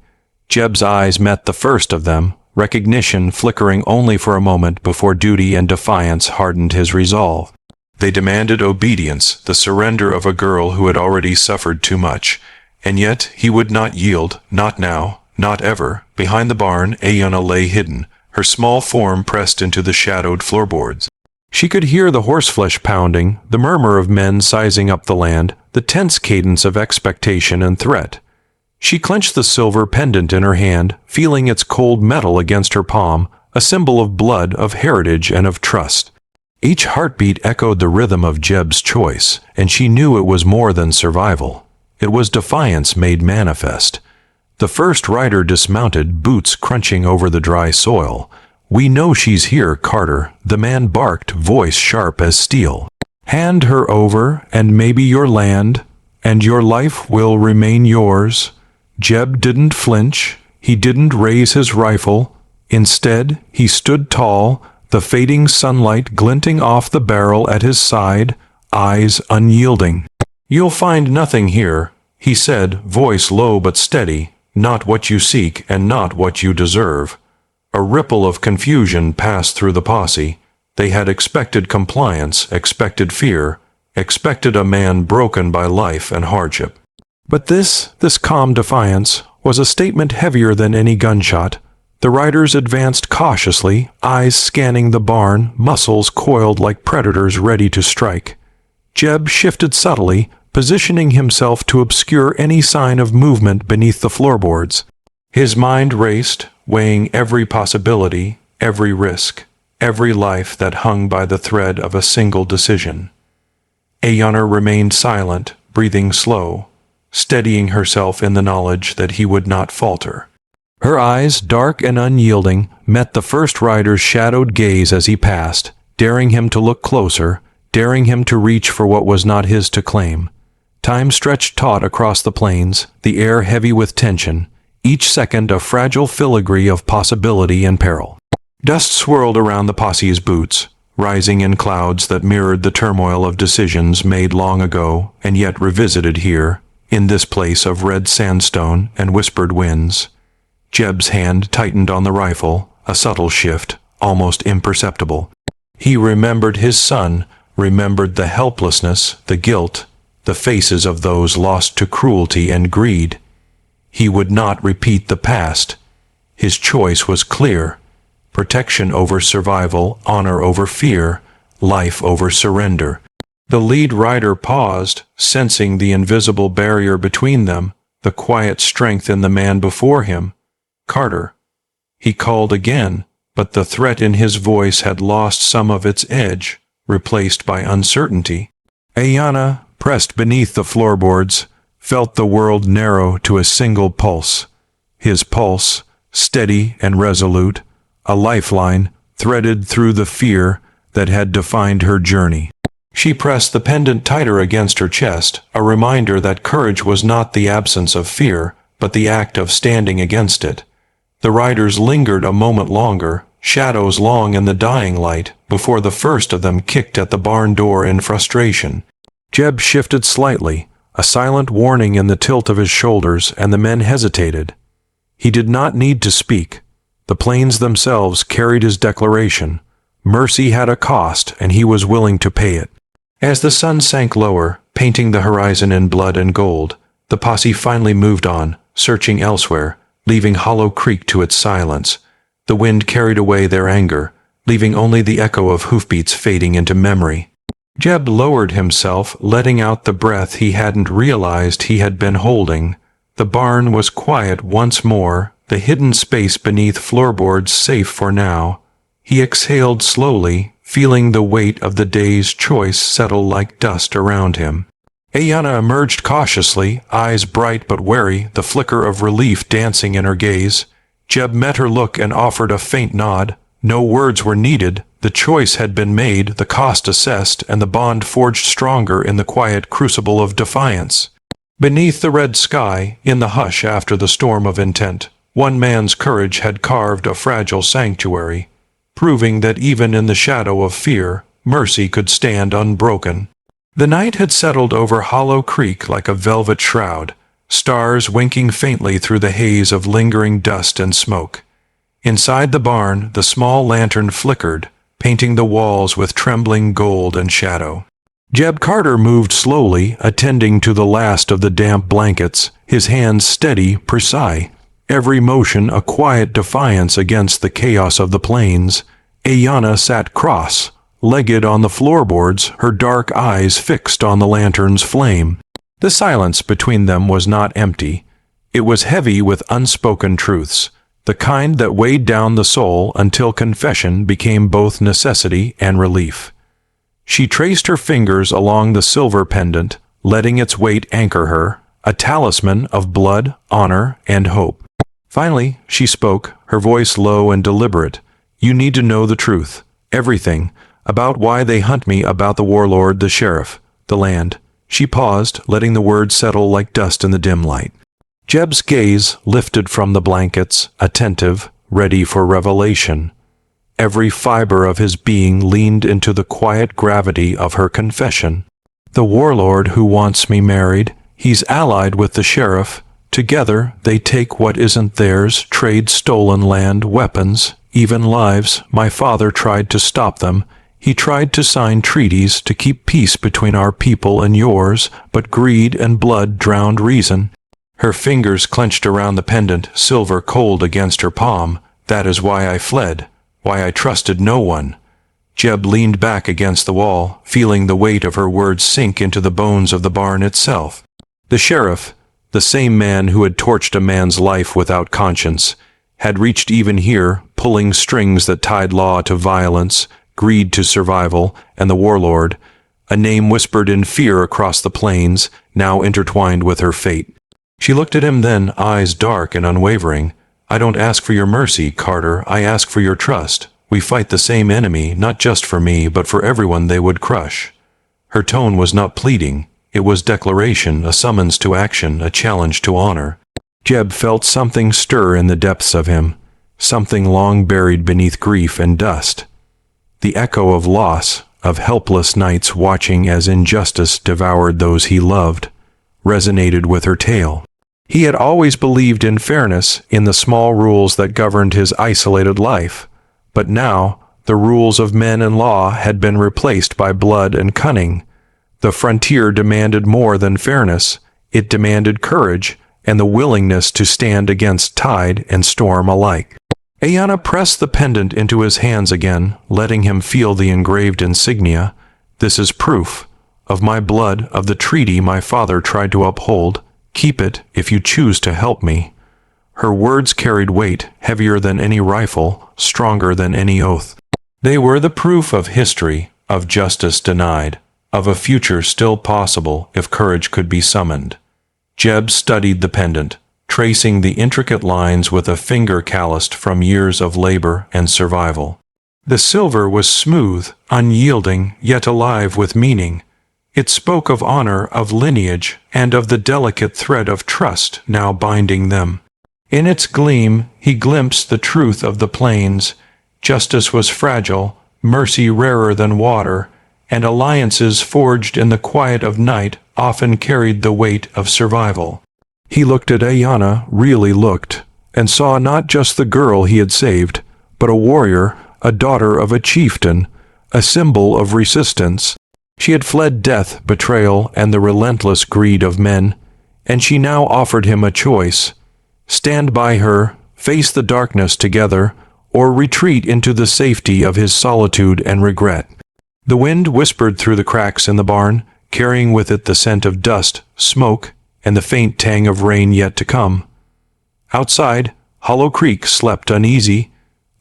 Jeb's eyes met the first of them, recognition flickering only for a moment before duty and defiance hardened his resolve. They demanded obedience, the surrender of a girl who had already suffered too much. And yet he would not yield, not now, not ever. Behind the barn, Ayanna lay hidden, her small form pressed into the shadowed floorboards. She could hear the horseflesh pounding, the murmur of men sizing up the land, the tense cadence of expectation and threat. She clenched the silver pendant in her hand, feeling its cold metal against her palm, a symbol of blood, of heritage, and of trust. Each heartbeat echoed the rhythm of Jeb's choice, and she knew it was more than survival. It was defiance made manifest. The first rider dismounted, boots crunching over the dry soil. "We know she's here, Carter," the man barked, voice sharp as steel. "Hand her over, and maybe your land, and your life will remain yours." Jeb didn't flinch. He didn't raise his rifle. Instead, he stood tall, the fading sunlight glinting off the barrel at his side, eyes unyielding. "You'll find nothing here," he said, voice low but steady. not what you seek and not what you deserve. A ripple of confusion passed through the posse. They had expected compliance, expected fear, expected a man broken by life and hardship. But this calm defiance was a statement heavier than any gunshot. The riders advanced cautiously, eyes scanning the barn, muscles coiled like predators ready to strike. Jeb shifted subtly, positioning himself to obscure any sign of movement beneath the floorboards. His mind raced, weighing every possibility, every risk, every life that hung by the thread of a single decision. Ayanna remained silent, breathing slow, steadying herself in the knowledge that he would not falter. Her eyes, dark and unyielding, met the first rider's shadowed gaze as he passed, daring him to look closer, daring him to reach for what was not his to claim. Time stretched taut across the plains, the air heavy with tension, each second a fragile filigree of possibility and peril. Dust swirled around the posse's boots, rising in clouds that mirrored the turmoil of decisions made long ago and yet revisited here, in this place of red sandstone and whispered winds. Jeb's hand tightened on the rifle, a subtle shift, almost imperceptible. He remembered his son, remembered the helplessness, the guilt, the faces of those lost to cruelty and greed. He would not repeat the past. His choice was clear: protection over survival, honor over fear, life over surrender. The lead rider paused, sensing the invisible barrier between them, the quiet strength in the man before him. Carter. He called again, but the threat in his voice had lost some of its edge, replaced by uncertainty. Ayanna, pressed beneath the floorboards, felt the world narrow to a single pulse. His pulse, steady and resolute, a lifeline threaded through the fear that had defined her journey. She pressed the pendant tighter against her chest, a reminder that courage was not the absence of fear, but the act of standing against it. The riders lingered a moment longer, shadows long in the dying light, before the first of them kicked at the barn door in frustration. Jeb shifted slightly, a silent warning in the tilt of his shoulders, and the men hesitated. He did not need to speak. The plains themselves carried his declaration. Mercy had a cost, and he was willing to pay it. As the sun sank lower, painting the horizon in blood and gold, the posse finally moved on, searching elsewhere, leaving Hollow Creek to its silence. The wind carried away their anger, leaving only the echo of hoofbeats fading into memory. Jeb lowered himself, letting out the breath he hadn't realized he had been holding. The barn was quiet once more, the hidden space beneath floorboards safe for now. He exhaled slowly, feeling the weight of the day's choice settle like dust around him. Ayanna emerged cautiously, eyes bright but wary, the flicker of relief dancing in her gaze. Jeb met her look and offered a faint nod. No words were needed. The choice had been made, the cost assessed, and the bond forged stronger in the quiet crucible of defiance. Beneath the red sky, in the hush after the storm of intent, one man's courage had carved a fragile sanctuary, proving that even in the shadow of fear, mercy could stand unbroken. The night had settled over Hollow Creek like a velvet shroud, stars winking faintly through the haze of lingering dust and smoke. Inside the barn, the small lantern flickered, painting the walls with trembling gold and shadow. Jeb Carter moved slowly, attending to the last of the damp blankets, his hands steady, precise, every motion a quiet defiance against the chaos of the plains. Ayanna sat cross-legged on the floorboards, her dark eyes fixed on the lantern's flame. The silence between them was not empty. It was heavy with unspoken truths, the kind that weighed down the soul until confession became both necessity and relief. She traced her fingers along the silver pendant, letting its weight anchor her, a talisman of blood, honor, and hope. Finally, she spoke, her voice low and deliberate. "You need to know the truth. Everything. About why they hunt me, about the warlord, the sheriff, the land." She paused, letting the words settle like dust in the dim light. Jeb's gaze lifted from the blankets, attentive, ready for revelation. Every fiber of his being leaned into the quiet gravity of her confession. "The warlord who wants me married, he's allied with the sheriff, Together, they take what isn't theirs, trade stolen land, weapons, even lives. My father tried to stop them. He tried to sign treaties to keep peace between our people and yours, but greed and blood drowned reason. Her fingers clenched around the pendant, silver cold against her palm. That is why I fled, why I trusted no one. Jeb leaned back against the wall, feeling the weight of her words sink into the bones of the barn itself. The sheriff, the same man who had torched a man's life without conscience, had reached even here, pulling strings that tied law to violence, greed to survival, and the warlord, a name whispered in fear across the plains, now intertwined with her fate. She looked at him then, eyes dark and unwavering. I don't ask for your mercy, Carter, I ask for your trust. We fight the same enemy, not just for me, but for everyone they would crush. Her tone was not pleading. It was declaration, a summons to action, a challenge to honor. Jeb felt something stir in the depths of him, something long buried beneath grief and dust. The echo of loss, of helpless nights watching as injustice devoured those he loved, resonated with her tale. He had always believed in fairness, in the small rules that governed his isolated life. But now, the rules of men and law had been replaced by blood and cunning. The frontier demanded more than fairness. It demanded courage and the willingness to stand against tide and storm alike. Ayanna pressed the pendant into his hands again, letting him feel the engraved insignia. This is proof of my blood, of the treaty my father tried to uphold. Keep it if you choose to help me. Her words carried weight, heavier than any rifle, stronger than any oath. They were the proof of history, of justice denied, of a future still possible if courage could be summoned. Jeb studied the pendant, tracing the intricate lines with a finger calloused from years of labor and survival. The silver was smooth, unyielding, yet alive with meaning. It spoke of honor, of lineage, and of the delicate thread of trust now binding them. In its gleam, he glimpsed the truth of the plains. Justice was fragile, mercy rarer than water, and alliances forged in the quiet of night often carried the weight of survival. He looked at Ayanna, really looked, and saw not just the girl he had saved, but a warrior, a daughter of a chieftain, a symbol of resistance. She had fled death, betrayal, and the relentless greed of men, and she now offered him a choice. Stand by her, face the darkness together, or retreat into the safety of his solitude and regret. The wind whispered through the cracks in the barn, carrying with it the scent of dust, smoke, and the faint tang of rain yet to come. Outside, Hollow Creek slept uneasy,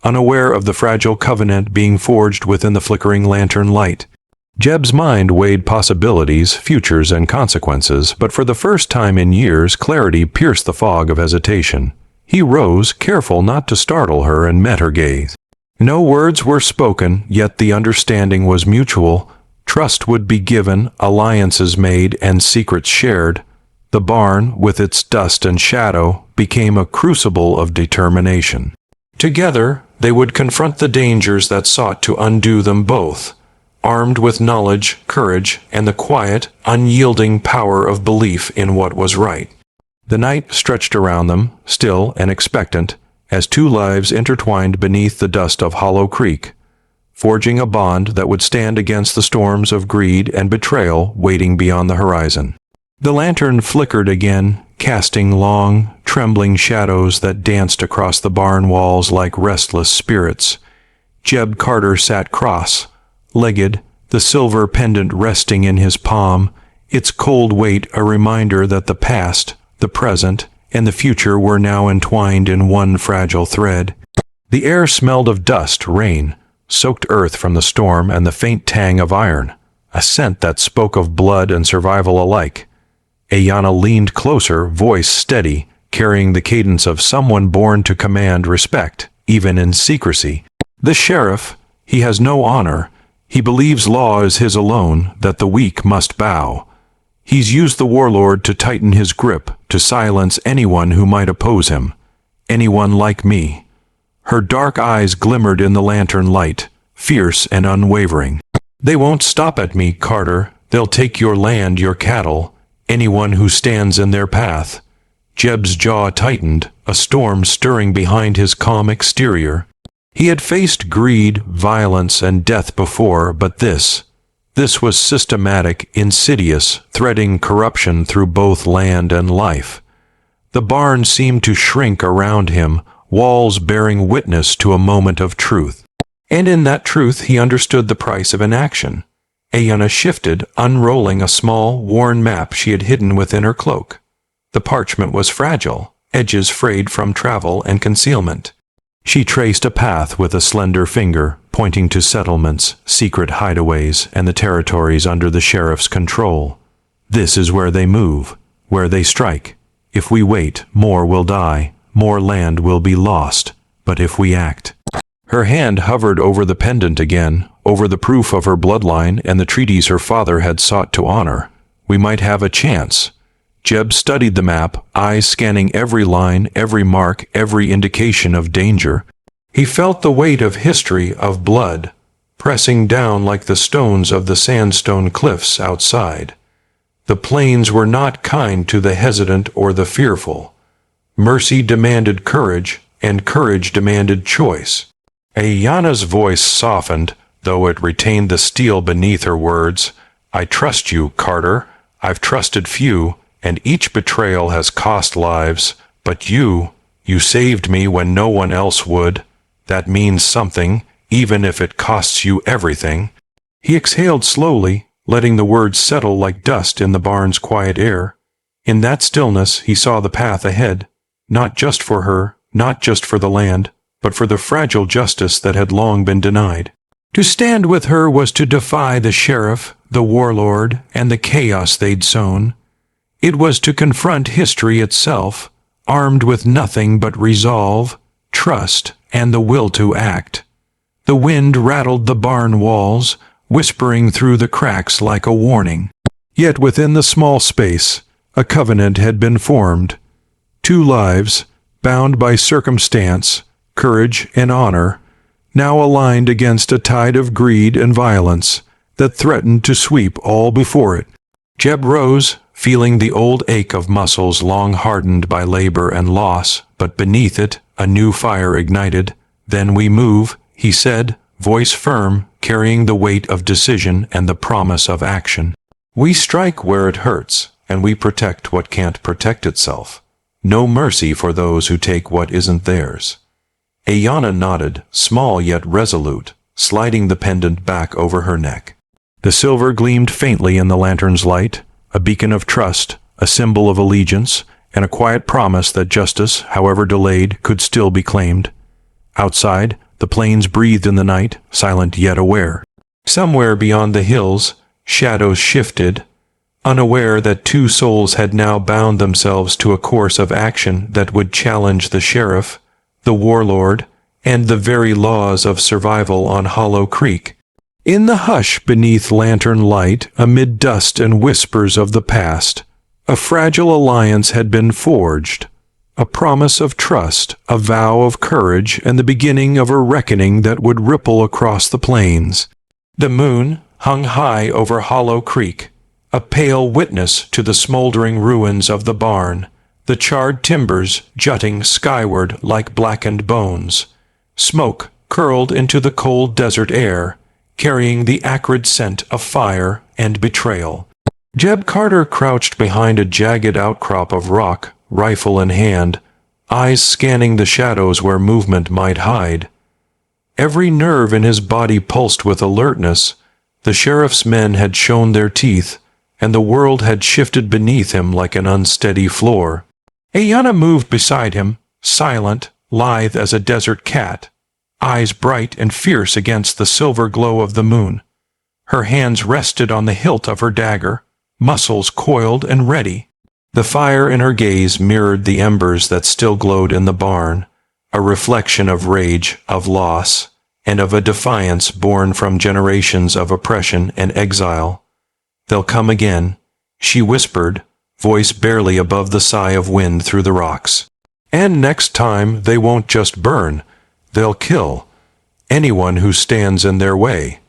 unaware of the fragile covenant being forged within the flickering lantern light. Jeb's mind weighed possibilities, futures, and consequences, but for the first time in years clarity pierced the fog of hesitation. He rose, careful not to startle her, and met her gaze. No words were spoken, yet the understanding was mutual. Trust would be given, alliances made, and secrets shared. The barn, with its dust and shadow, became a crucible of determination. Together, they would confront the dangers that sought to undo them both, armed with knowledge, courage, and the quiet, unyielding power of belief in what was right. The night stretched around them, still and expectant, as two lives intertwined beneath the dust of Hollow Creek, forging a bond that would stand against the storms of greed and betrayal waiting beyond the horizon. The lantern flickered again, casting long, trembling shadows that danced across the barn walls like restless spirits. Jeb Carter sat cross-legged, the silver pendant resting in his palm, its cold weight a reminder that the past, the present, and the future were now entwined in one fragile thread. The air smelled of dust, rain, soaked earth from the storm, and the faint tang of iron, a scent that spoke of blood and survival alike. Ayanna leaned closer, voice steady, carrying the cadence of someone born to command respect, even in secrecy. The sheriff, he has no honor. He believes law is his alone, that the weak must bow. He's used the warlord to tighten his grip, to silence anyone who might oppose him. Anyone like me. Her dark eyes glimmered in the lantern light, fierce and unwavering. They won't stop at me, Carter. They'll take your land, your cattle, anyone who stands in their path. Jeb's jaw tightened, a storm stirring behind his calm exterior. He had faced greed, violence, and death before, but this was systematic, insidious, threading corruption through both land and life. The barn seemed to shrink around him, walls bearing witness to a moment of truth. And in that truth he understood the price of inaction. Ayanna shifted, unrolling a small, worn map she had hidden within her cloak. The parchment was fragile, edges frayed from travel and concealment. She traced a path with a slender finger, pointing to settlements, secret hideaways, and the territories under the sheriff's control. This is where they move, where they strike. If we wait, more will die, more land will be lost. But if we act... Her hand hovered over the pendant again, over the proof of her bloodline and the treaties her father had sought to honor. We might have a chance. Jeb studied the map, eyes scanning every line, every mark, every indication of danger. He felt the weight of history, of blood, pressing down like the stones of the sandstone cliffs outside. The plains were not kind to the hesitant or the fearful. Mercy demanded courage, and courage demanded choice. Ayanna's voice softened, though it retained the steel beneath her words. I trust you, Carter. I've trusted few, and each betrayal has cost lives. But you saved me when no one else would. That means something, even if it costs you everything. He exhaled slowly, letting the words settle like dust in the barn's quiet air. In that stillness he saw the path ahead, not just for her, not just for the land, but for the fragile justice that had long been denied. To stand with her was to defy the sheriff, the warlord, and the chaos they'd sown. It was to confront history itself, armed with nothing but resolve, trust, and the will to act. The wind rattled the barn walls, whispering through the cracks like a warning. Yet within the small space, a covenant had been formed. 2 lives, bound by circumstance, courage, and honor, now aligned against a tide of greed and violence that threatened to sweep all before it. Jeb rose, feeling the old ache of muscles long hardened by labor and loss, but beneath it a new fire ignited. Then we move, he said, voice firm, carrying the weight of decision and the promise of action. We strike where it hurts, and we protect what can't protect itself. No mercy for those who take what isn't theirs. Ayanna nodded, small yet resolute, sliding the pendant back over her neck. The silver gleamed faintly in the lantern's light, a beacon of trust, a symbol of allegiance, and a quiet promise that justice, however delayed, could still be claimed. Outside, the plains breathed in the night, silent yet aware. Somewhere beyond the hills, shadows shifted, unaware that 2 souls had now bound themselves to a course of action that would challenge the sheriff, the warlord, and the very laws of survival on Hollow Creek. In the hush beneath lantern light, amid dust and whispers of the past, a fragile alliance had been forged, a promise of trust, a vow of courage, and the beginning of a reckoning that would ripple across the plains. The moon hung high over Hollow Creek, a pale witness to the smoldering ruins of the barn, the charred timbers jutting skyward like blackened bones. Smoke curled into the cold desert air, carrying the acrid scent of fire and betrayal. Jeb Carter crouched behind a jagged outcrop of rock, rifle in hand, eyes scanning the shadows where movement might hide. Every nerve in his body pulsed with alertness. The sheriff's men had shown their teeth, and the world had shifted beneath him like an unsteady floor. Ayanna moved beside him, silent, lithe as a desert cat, eyes bright and fierce against the silver glow of the moon. Her hands rested on the hilt of her dagger, muscles coiled and ready. The fire in her gaze mirrored the embers that still glowed in the barn, a reflection of rage, of loss, and of a defiance born from generations of oppression and exile. They'll come again, she whispered, voice barely above the sigh of wind through the rocks. And next time they won't just burn, they'll kill anyone who stands in their way.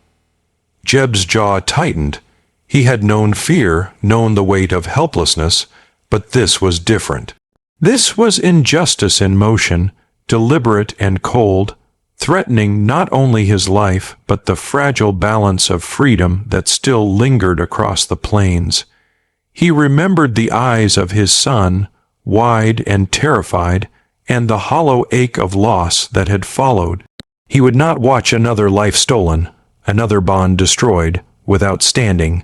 Jeb's jaw tightened. He had known fear, known the weight of helplessness, but this was different. This was injustice in motion, deliberate and cold, threatening not only his life but the fragile balance of freedom that still lingered across the plains. He remembered the eyes of his son, wide and terrified, and the hollow ache of loss that had followed. He would not watch another life stolen, another bond destroyed, without standing.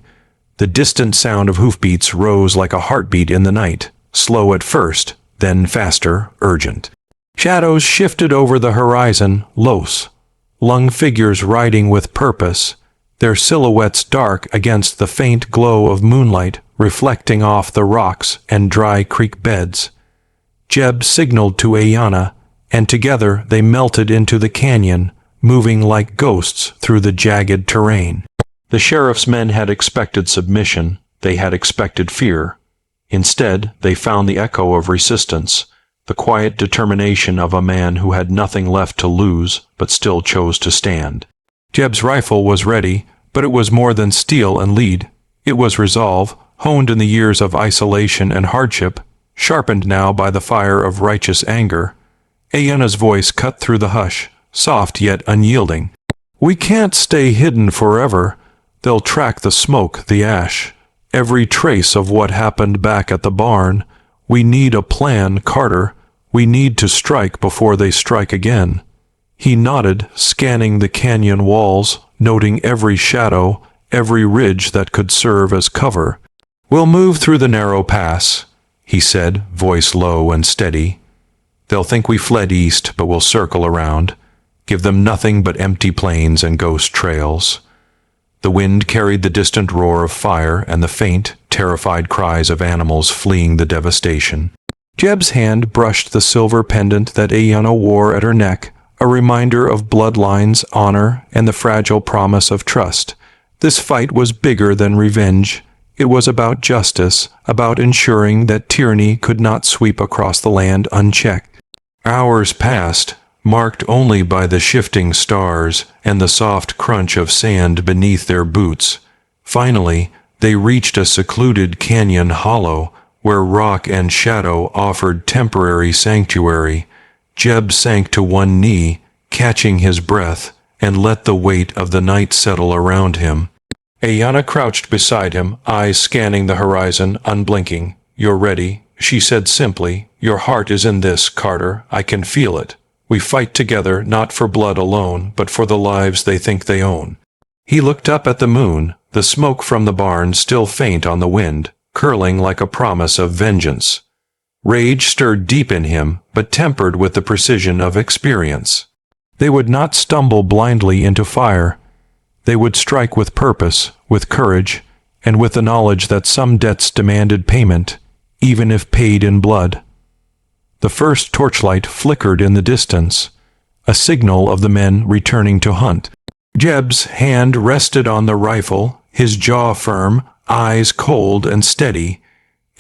The distant sound of hoofbeats rose like a heartbeat in the night, slow at first, then faster, urgent. Shadows shifted over the horizon, close, long figures riding with purpose, their silhouettes dark against the faint glow of moonlight reflecting off the rocks and dry creek beds. Jeb signaled to Ayanna, and together they melted into the canyon, moving like ghosts through the jagged terrain. The sheriff's men had expected submission, they had expected fear. Instead, they found the echo of resistance, the quiet determination of a man who had nothing left to lose but still chose to stand. Jeb's rifle was ready, but it was more than steel and lead. It was resolve, honed in the years of isolation and hardship, sharpened now by the fire of righteous anger. Ayanna's voice cut through the hush, soft yet unyielding. "We can't stay hidden forever. They'll track the smoke, the ash, every trace of what happened back at the barn. We need a plan, Carter. We need to strike before they strike again." He nodded, scanning the canyon walls, noting every shadow, every ridge that could serve as cover. "We'll move through the narrow pass," he said, voice low and steady. "They'll think we fled east, but we'll circle around. Give them nothing but empty plains and ghost trails." The wind carried the distant roar of fire and the faint, terrified cries of animals fleeing the devastation. Jeb's hand brushed the silver pendant that Ayanna wore at her neck, a reminder of bloodlines, honor, and the fragile promise of trust. This fight was bigger than revenge. It was about justice, about ensuring that tyranny could not sweep across the land unchecked. Hours passed, marked only by the shifting stars and the soft crunch of sand beneath their boots. Finally, they reached a secluded canyon hollow where rock and shadow offered temporary sanctuary. Jeb sank to one knee, catching his breath, and let the weight of the night settle around him. Ayanna crouched beside him, eyes scanning the horizon, unblinking. "You're ready," she said simply. "Your heart is in this, Carter. I can feel it. We fight together, not for blood alone, but for the lives they think they own." He looked up at the moon, the smoke from the barn still faint on the wind, curling like a promise of vengeance. Rage stirred deep in him, but tempered with the precision of experience. They would not stumble blindly into fire. They would strike with purpose, with courage, and with the knowledge that some debts demanded payment, even if paid in blood. The first torchlight flickered in the distance, a signal of the men returning to hunt. Jeb's hand rested on the rifle, his jaw firm, eyes cold and steady.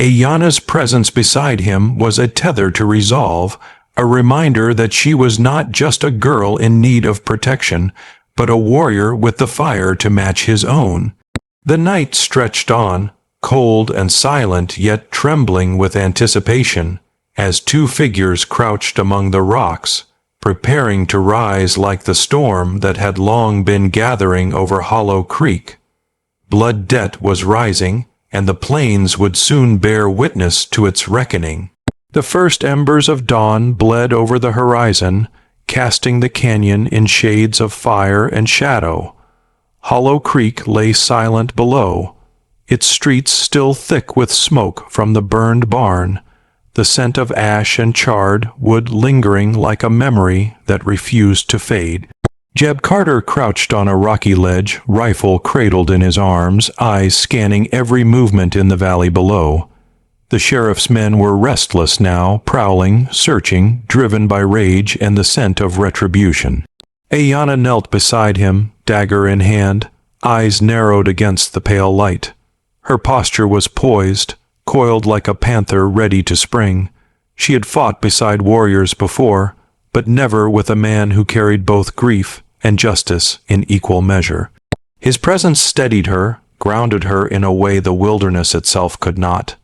Ayanna's presence beside him was a tether to resolve, a reminder that she was not just a girl in need of protection, but a warrior with the fire to match his own. The night stretched on, cold and silent yet trembling with anticipation, as two figures crouched among the rocks, preparing to rise like the storm that had long been gathering over Hollow Creek. Blood debt was rising, and the plains would soon bear witness to its reckoning. The first embers of dawn bled over the horizon, casting the canyon in shades of fire and shadow. Hollow Creek lay silent below, its streets still thick with smoke from the burned barn, the scent of ash and charred wood lingering like a memory that refused to fade. Jeb Carter crouched on a rocky ledge, rifle cradled in his arms, eyes scanning every movement in the valley below. The sheriff's men were restless now, prowling, searching, driven by rage and the scent of retribution. Ayanna knelt beside him, dagger in hand, eyes narrowed against the pale light. Her posture was poised, coiled like a panther ready to spring. She had fought beside warriors before, but never with a man who carried both grief and justice in equal measure. His presence steadied her, grounded her in a way the wilderness itself could not.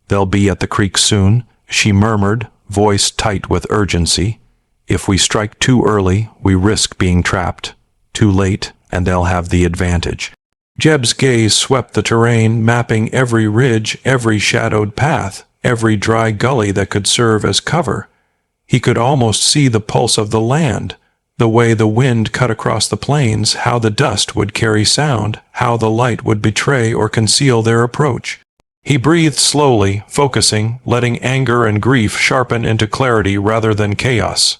"They'll be at the creek soon, she murmured, voice tight with urgency. "If we strike too early, we risk being trapped. Too late, and they'll have the advantage." Jeb's gaze swept the terrain, mapping every ridge, every shadowed path, every dry gully that could serve as cover. He could almost see the pulse of the land, the way the wind cut across the plains, how the dust would carry sound, how the light would betray or conceal their approach. He breathed slowly, focusing, letting anger and grief sharpen into clarity rather than chaos.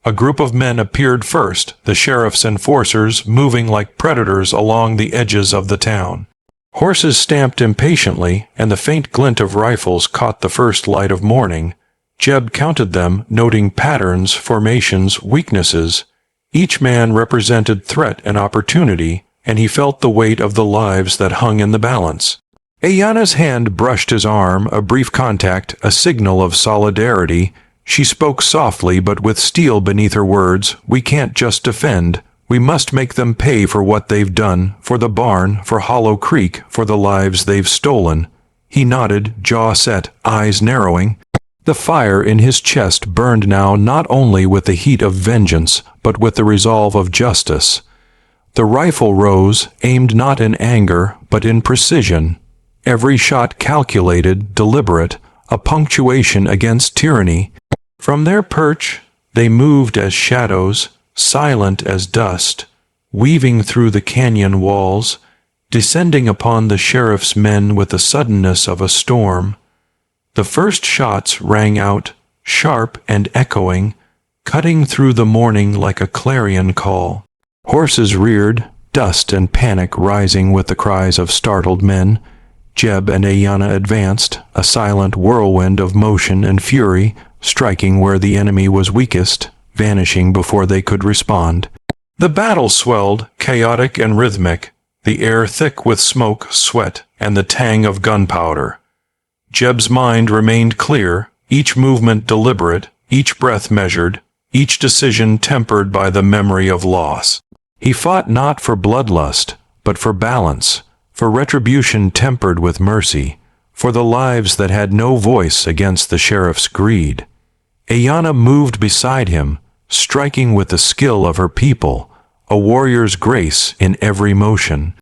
A group of men appeared first, the sheriff's enforcers moving like predators along the edges of the town. Horses stamped impatiently, and the faint glint of rifles caught the first light of morning. Jeb counted them, noting patterns, formations, weaknesses. Each man represented threat and opportunity, and he felt the weight of the lives that hung in the balance. Ayana's hand brushed his arm, a brief contact, a signal of solidarity. She spoke softly but with steel beneath her words. "We can't just defend. We must make them pay for what they've done, for the barn, for Hollow Creek, for the lives they've stolen." He nodded, jaw set, eyes narrowing. The fire in his chest burned now not only with the heat of vengeance, but with the resolve of justice. The rifle rose, aimed not in anger, but in precision. Every shot calculated, deliberate, a punctuation against tyranny. From their perch, they moved as shadows, silent as dust, weaving through the canyon walls, descending upon the sheriff's men with the suddenness of a storm. The first shots rang out, sharp and echoing, cutting through the morning like a clarion call. Horses reared, dust and panic rising with the cries of startled men. Jeb and Ayana advanced, a silent whirlwind of motion and fury, striking where the enemy was weakest, vanishing before they could respond. The battle swelled, chaotic and rhythmic, the air thick with smoke, sweat, and the tang of gunpowder. Jeb's mind remained clear, each movement deliberate, each breath measured, each decision tempered by the memory of loss. He fought not for bloodlust, but for balance, for retribution tempered with mercy, for the lives that had no voice against the sheriff's greed. Ayana moved beside him, striking with the skill of her people, a warrior's grace in every motion.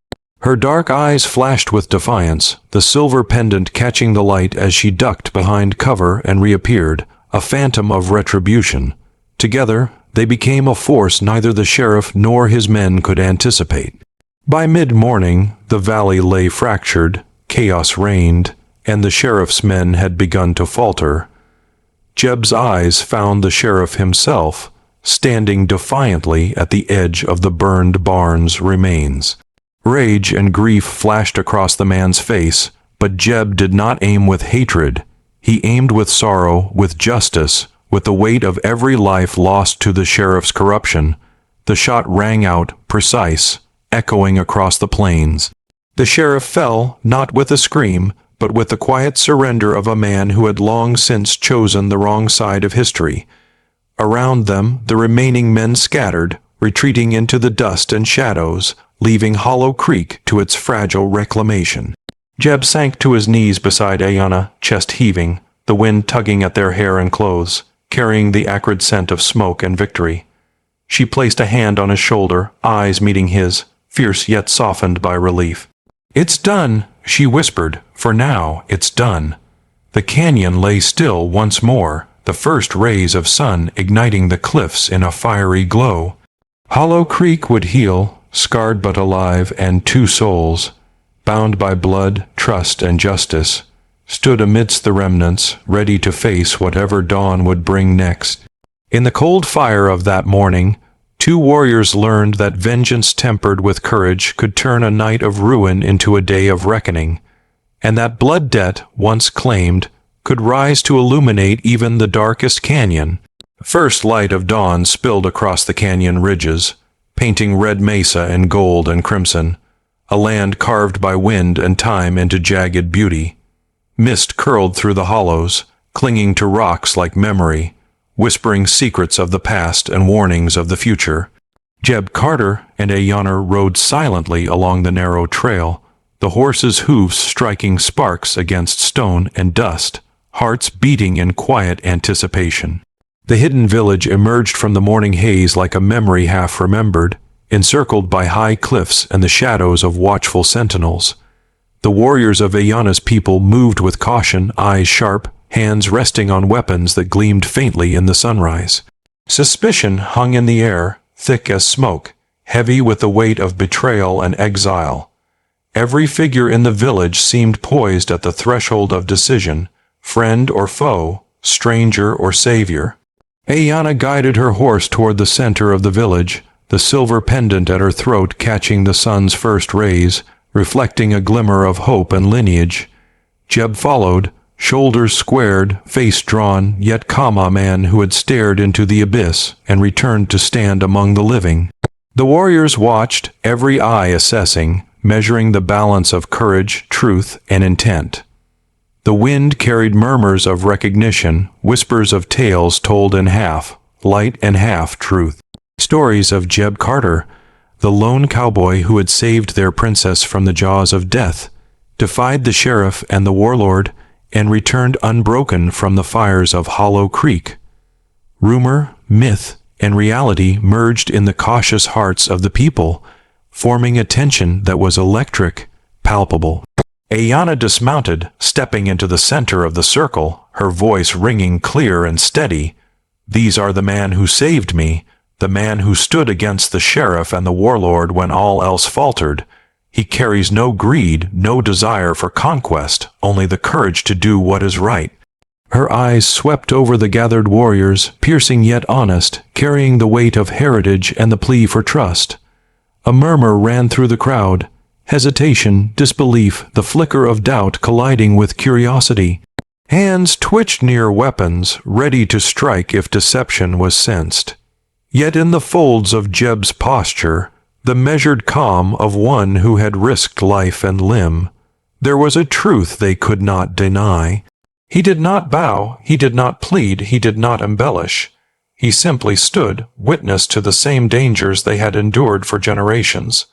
Her dark eyes flashed with defiance, the silver pendant catching the light as she ducked behind cover and reappeared, a phantom of retribution. Together, they became a force neither the sheriff nor his men could anticipate. By mid-morning, the valley lay fractured, chaos reigned, and the sheriff's men had begun to falter. Jeb's eyes found the sheriff himself, standing defiantly at the edge of the burned barn's remains. Rage and grief flashed across the man's face, but Jeb did not aim with hatred. He aimed with sorrow, with justice, with the weight of every life lost to the sheriff's corruption. The shot rang out, precise, echoing across the plains. The sheriff fell, not with a scream, but with the quiet surrender of a man who had long since chosen the wrong side of history. Around them, the remaining men scattered, retreating into the dust and shadows, leaving Hollow Creek to its fragile reclamation. Jeb sank to his knees beside Ayana, chest heaving, the wind tugging at their hair and clothes, carrying the acrid scent of smoke and victory. She placed a hand on his shoulder, eyes meeting his, fierce yet softened by relief. "It's done," she whispered. "For now, it's done." The canyon lay still once more, the first rays of sun igniting the cliffs in a fiery glow. Hollow Creek would heal, scarred but alive, and two souls, bound by blood, trust, and justice, stood amidst the remnants, ready to face whatever dawn would bring next. In the cold fire of that morning, two warriors learned that vengeance tempered with courage could turn a night of ruin into a day of reckoning, and that blood debt, once claimed, could rise to illuminate even the darkest canyon. The first light of dawn spilled across the canyon ridges, painting red mesa in gold and crimson, a land carved by wind and time into jagged beauty. Mist curled through the hollows, clinging to rocks like memory, whispering secrets of the past and warnings of the future. Jeb Carter and Ayana rode silently along the narrow trail, the horses' hoofs striking sparks against stone and dust, hearts beating in quiet anticipation. The hidden village emerged from the morning haze like a memory half remembered, encircled by high cliffs and the shadows of watchful sentinels. The warriors of Ayana's people moved with caution, eyes sharp, hands resting on weapons that gleamed faintly in the sunrise. Suspicion hung in the air, thick as smoke, heavy with the weight of betrayal and exile. Every figure in the village seemed poised at the threshold of decision, friend or foe, stranger or savior. Ayana guided her horse toward the center of the village, the silver pendant at her throat catching the sun's first rays, reflecting a glimmer of hope and lineage. Jeb followed, shoulders squared, face drawn, yet calm, a man who had stared into the abyss and returned to stand among the living. The warriors watched, every eye assessing, measuring the balance of courage, truth, and intent. The wind carried murmurs of recognition, whispers of tales told in half, light and half truth. Stories of Jeb Carter, the lone cowboy who had saved their princess from the jaws of death, defied the sheriff and the warlord, and returned unbroken from the fires of Hollow Creek. Rumor, myth, and reality merged in the cautious hearts of the people, forming a tension that was electric, palpable. Ayana dismounted, stepping into the center of the circle, her voice ringing clear and steady. "These are the man who saved me, the man who stood against the sheriff and the warlord when all else faltered. He carries no greed, no desire for conquest, only the courage to do what is right." Her eyes swept over the gathered warriors, piercing yet honest, carrying the weight of heritage and the plea for trust. A murmur ran through the crowd, hesitation, disbelief, the flicker of doubt colliding with curiosity. Hands twitched near weapons, ready to strike if deception was sensed. Yet in the folds of Jeb's posture, the measured calm of one who had risked life and limb, there was a truth they could not deny. He did not bow, he did not plead, he did not embellish. He simply stood, witness to the same dangers they had endured for generations.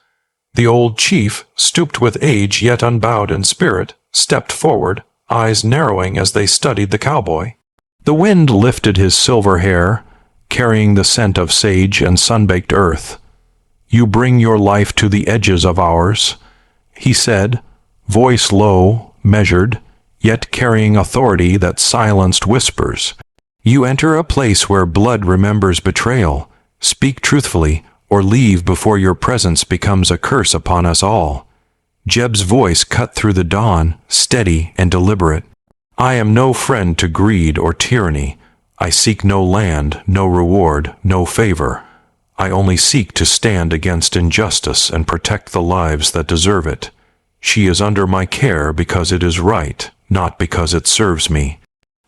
The old chief, stooped with age yet unbowed in spirit, stepped forward, eyes narrowing as they studied the cowboy. The wind lifted his silver hair, carrying the scent of sage and sun-baked earth. "You bring your life to the edges of ours," he said, voice low, measured, yet carrying authority that silenced whispers. "You enter a place where blood remembers betrayal. Speak truthfully, or leave before your presence becomes a curse upon us all." Jeb's voice cut through the dawn, steady and deliberate. "I am no friend to greed or tyranny. I seek no land, no reward, no favor. I only seek to stand against injustice and protect the lives that deserve it. She is under my care because it is right, not because it serves me."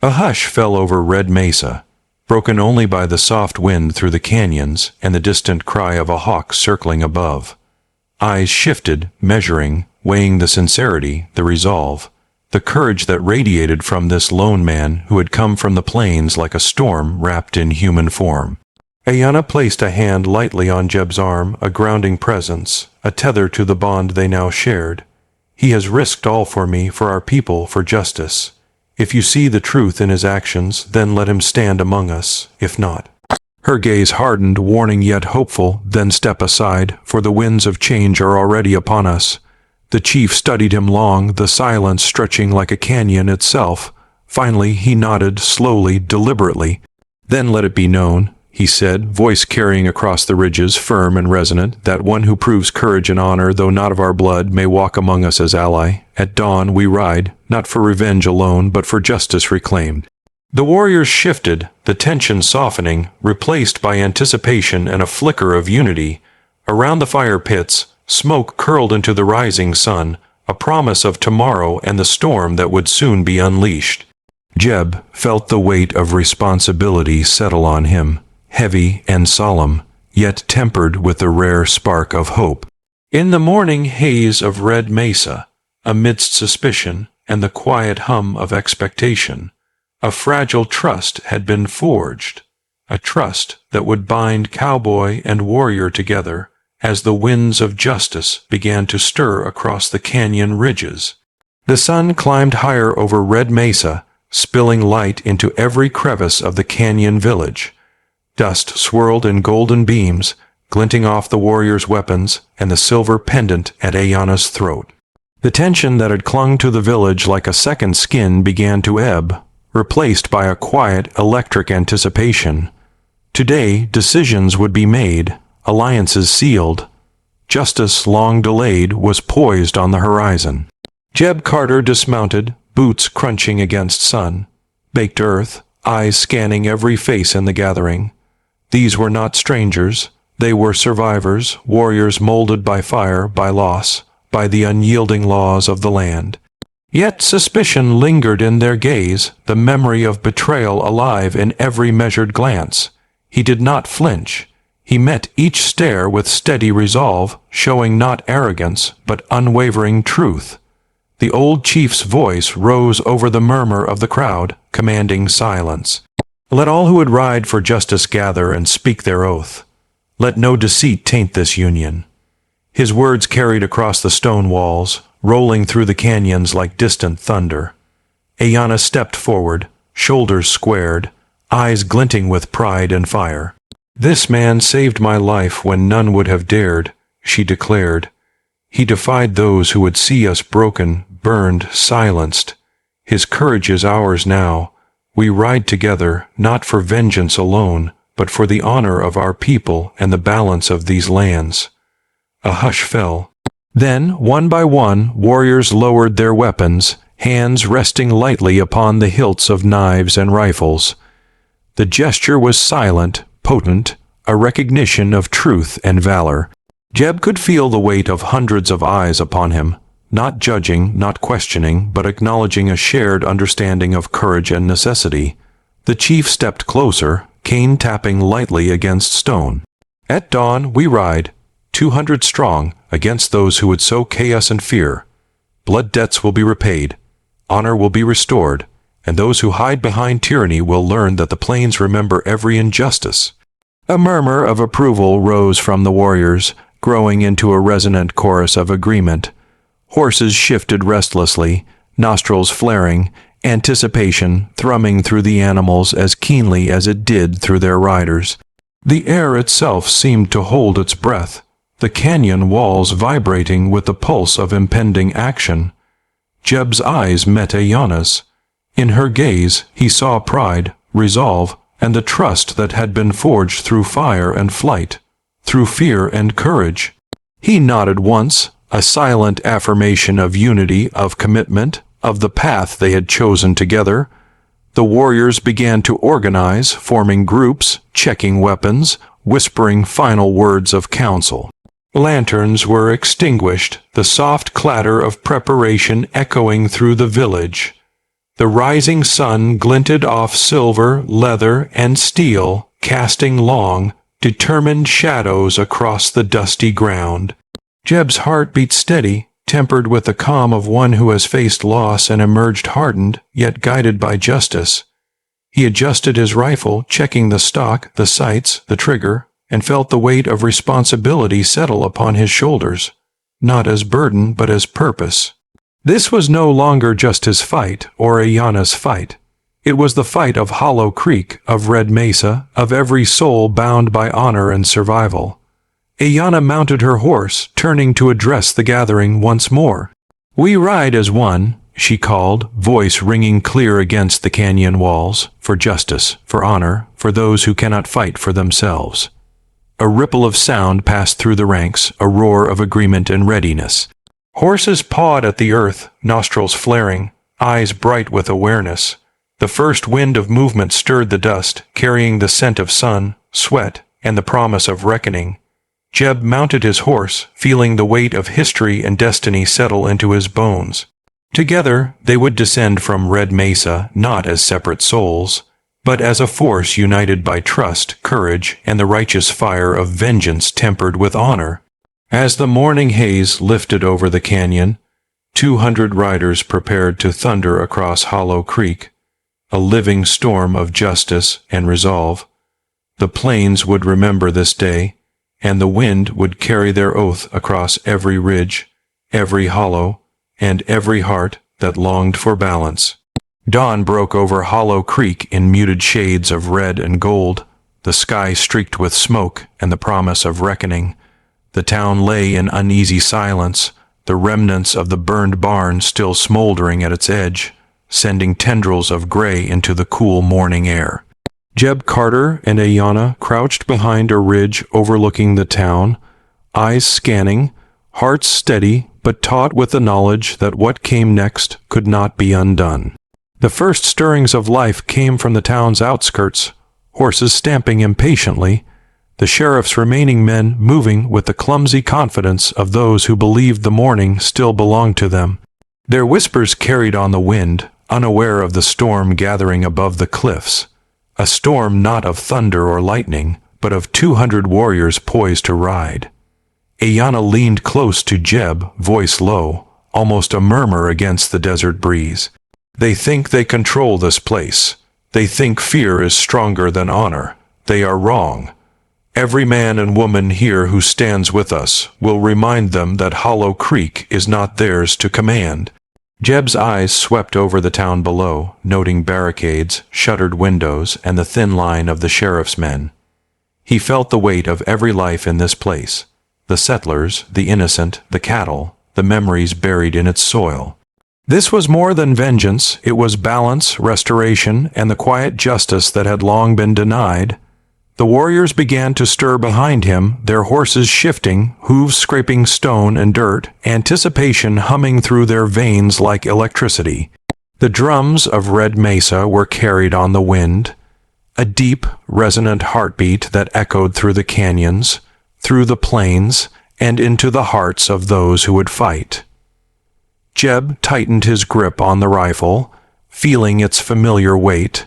A hush fell over Red Mesa, broken only by the soft wind through the canyons and the distant cry of a hawk circling above. Eyes shifted, measuring, weighing the sincerity, the resolve, the courage that radiated from this lone man who had come from the plains like a storm wrapped in human form. Ayana placed a hand lightly on Jeb's arm, a grounding presence, a tether to the bond they now shared. "He has risked all for me, for our people, for justice. If you see the truth in his actions, then let him stand among us. If not—" Her gaze hardened, warning yet hopeful. "Then step aside, for the winds of change are already upon us." The chief studied him long, the silence stretching like a canyon itself. Finally he nodded, slowly, deliberately. "Then let it be known," he said, voice carrying across the ridges, firm and resonant, "that one who proves courage and honor, though not of our blood, may walk among us as ally. At dawn we ride, not for revenge alone, but for justice reclaimed." The warriors shifted, the tension softening, replaced by anticipation and a flicker of unity. Around the fire pits, smoke curled into the rising sun, a promise of tomorrow and the storm that would soon be unleashed. Jeb felt the weight of responsibility settle on him, heavy and solemn, yet tempered with the rare spark of hope. In the morning haze of Red Mesa, amidst suspicion and the quiet hum of expectation, a fragile trust had been forged, a trust that would bind cowboy and warrior together as the winds of justice began to stir across the canyon ridges. The sun climbed higher over Red Mesa, spilling light into every crevice of the canyon village. Dust swirled in golden beams, glinting off the warriors' weapons and the silver pendant at Ayanna's throat. The tension that had clung to the village like a second skin began to ebb, replaced by a quiet, electric anticipation. Today, decisions would be made, alliances sealed. Justice, long delayed, was poised on the horizon. Jeb Carter dismounted, boots crunching against sun, baked earth, eyes scanning every face in the gathering. These were not strangers. They were survivors, warriors molded by fire, by loss, by the unyielding laws of the land. Yet suspicion lingered in their gaze, the memory of betrayal alive in every measured glance. He did not flinch. He met each stare with steady resolve, showing not arrogance, but unwavering truth. The old chief's voice rose over the murmur of the crowd, commanding silence. Let all who would ride for justice gather and speak their oath. Let no deceit taint this union. His words carried across the stone walls, rolling through the canyons like distant thunder. Ayanna stepped forward, shoulders squared, eyes glinting with pride and fire. "This man saved my life when none would have dared," she declared. "He defied those who would see us broken, burned, silenced. His courage is ours now. We ride together, not for vengeance alone, but for the honor of our people and the balance of these lands." A hush fell. Then, one by one, warriors lowered their weapons, hands resting lightly upon the hilts of knives and rifles. The gesture was silent, potent, a recognition of truth and valor. Jeb could feel the weight of hundreds of eyes upon him, not judging, not questioning, but acknowledging a shared understanding of courage and necessity. The chief stepped closer, cane tapping lightly against stone. "At dawn we ride, 200 strong, against those who would sow chaos and fear. Blood debts will be repaid, honor will be restored, and those who hide behind tyranny will learn that the plains remember every injustice." A murmur of approval rose from the warriors, growing into a resonant chorus of agreement. Horses shifted restlessly, nostrils flaring, anticipation thrumming through the animals as keenly as it did through their riders. The air itself seemed to hold its breath, the canyon walls vibrating with the pulse of impending action. Jeb's eyes met Ayanna's. In her gaze he saw pride, resolve, and the trust that had been forged through fire and flight, through fear and courage. He nodded once, a silent affirmation of unity, of commitment, of the path they had chosen together. The warriors began to organize, forming groups, checking weapons, whispering final words of counsel. Lanterns were extinguished, the soft clatter of preparation echoing through the village. The rising sun glinted off silver, leather, and steel, casting long, determined shadows across the dusty ground. Jeb's heart beat steady, tempered with the calm of one who has faced loss and emerged hardened, yet guided by justice. He adjusted his rifle, checking the stock, the sights, the trigger, and felt the weight of responsibility settle upon his shoulders, not as burden but as purpose. This was no longer just his fight, or Ayanna's fight. It was the fight of Hollow Creek, of Red Mesa, of every soul bound by honor and survival. Ayanna mounted her horse, turning to address the gathering once more. "We ride as one," she called, voice ringing clear against the canyon walls, "for justice, for honor, for those who cannot fight for themselves." A ripple of sound passed through the ranks, a roar of agreement and readiness. Horses pawed at the earth, nostrils flaring, eyes bright with awareness. The first wind of movement stirred the dust, carrying the scent of sun, sweat, and the promise of reckoning. Jeb mounted his horse, feeling the weight of history and destiny settle into his bones. Together, they would descend from Red Mesa not as separate souls, but as a force united by trust, courage, and the righteous fire of vengeance tempered with honor. As the morning haze lifted over the canyon, 200 riders prepared to thunder across Hollow Creek, a living storm of justice and resolve. The plains would remember this day, and the wind would carry their oath across every ridge, every hollow, and every heart that longed for balance. Dawn broke over Hollow Creek in muted shades of red and gold, the sky streaked with smoke and the promise of reckoning. The town lay in uneasy silence, the remnants of the burned barn still smoldering at its edge, sending tendrils of gray into the cool morning air. Jeb Carter and Ayanna crouched behind a ridge overlooking the town, eyes scanning, hearts steady but taut with the knowledge that what came next could not be undone. The first stirrings of life came from the town's outskirts, horses stamping impatiently, the sheriff's remaining men moving with the clumsy confidence of those who believed the morning still belonged to them. Their whispers carried on the wind, unaware of the storm gathering above the cliffs, a storm not of thunder or lightning, but of 200 warriors poised to ride. Ayanna leaned close to Jeb, voice low, almost a murmur against the desert breeze. They think they control this place. They think fear is stronger than honor. They are wrong. Every man and woman here who stands with us will remind them that Hollow Creek is not theirs to command. Jeb's eyes swept over the town below, noting barricades, shuttered windows, and the thin line of the sheriff's men. He felt the weight of every life in this place, the settlers, the innocent, the cattle, the memories buried in its soil. This was more than vengeance, it was balance, restoration, and the quiet justice that had long been denied. The warriors began to stir behind him, their horses shifting, hooves scraping stone and dirt, anticipation humming through their veins like electricity. The drums of Red Mesa were carried on the wind, a deep, resonant heartbeat that echoed through the canyons, through the plains, and into the hearts of those who would fight. Jeb tightened his grip on the rifle, feeling its familiar weight,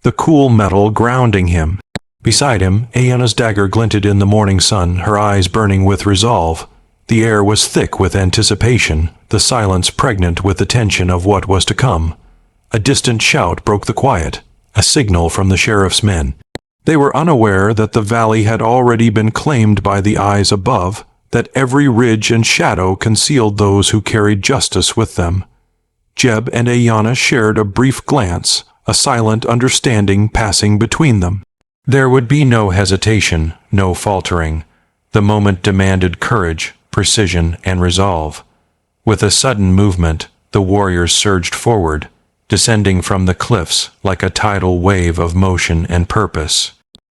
the cool metal grounding him. Beside him, Ayanna's dagger glinted in the morning sun, her eyes burning with resolve. The air was thick with anticipation, the silence pregnant with the tension of what was to come. A distant shout broke the quiet, a signal from the sheriff's men. They were unaware that the valley had already been claimed by the eyes above, that every ridge and shadow concealed those who carried justice with them. Jeb and Ayanna shared a brief glance, a silent understanding passing between them. There would be no hesitation, no faltering. The moment demanded courage, precision, and resolve. With a sudden movement, the warriors surged forward, descending from the cliffs like a tidal wave of motion and purpose.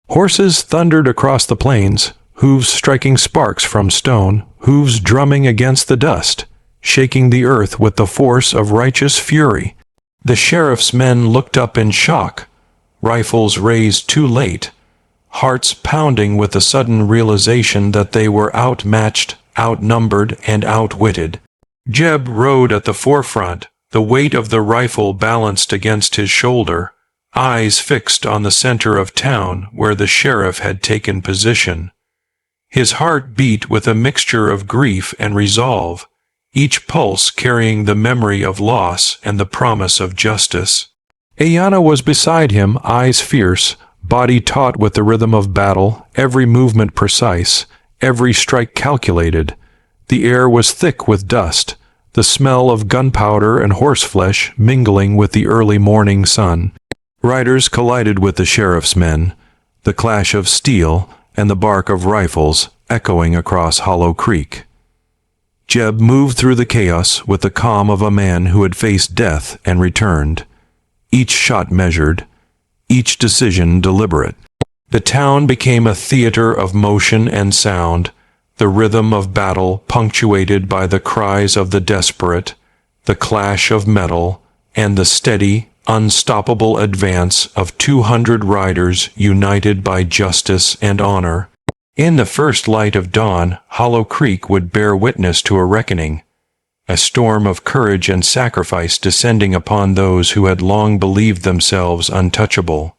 Horses thundered across the plains, hooves striking sparks from stone, hooves drumming against the dust, shaking the earth with the force of righteous fury. The sheriff's men looked up in shock, rifles raised too late, hearts pounding with the sudden realization that they were outmatched, outnumbered, and outwitted. Jeb rode at the forefront, the weight of the rifle balanced against his shoulder, eyes fixed on the center of town where the sheriff had taken position. His heart beat with a mixture of grief and resolve, each pulse carrying the memory of loss and the promise of justice. Ayanna was beside him, eyes fierce, body taut with the rhythm of battle, every movement precise, every strike calculated. The air was thick with dust, the smell of gunpowder and horseflesh mingling with the early morning sun. Riders collided with the sheriff's men, the clash of steel and the bark of rifles echoing across Hollow Creek. Jeb moved through the chaos with the calm of a man who had faced death and returned. Each shot measured, each decision deliberate. The town became a theater of motion and sound, the rhythm of battle punctuated by the cries of the desperate, the clash of metal, and the steady, unstoppable advance of 200 riders united by justice and honor. In the first light of dawn, Hollow Creek would bear witness to a reckoning, a storm of courage and sacrifice descending upon those who had long believed themselves untouchable.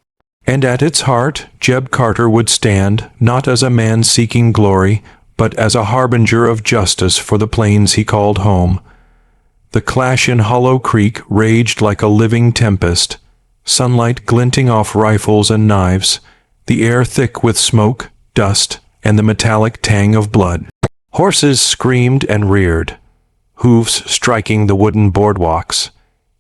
And at its heart, Jeb Carter would stand, not as a man seeking glory, but as a harbinger of justice for the plains he called home. The clash in Hollow Creek raged like a living tempest, sunlight glinting off rifles and knives, the air thick with smoke, dust, and the metallic tang of blood. Horses screamed and reared, hoofs striking the wooden boardwalks,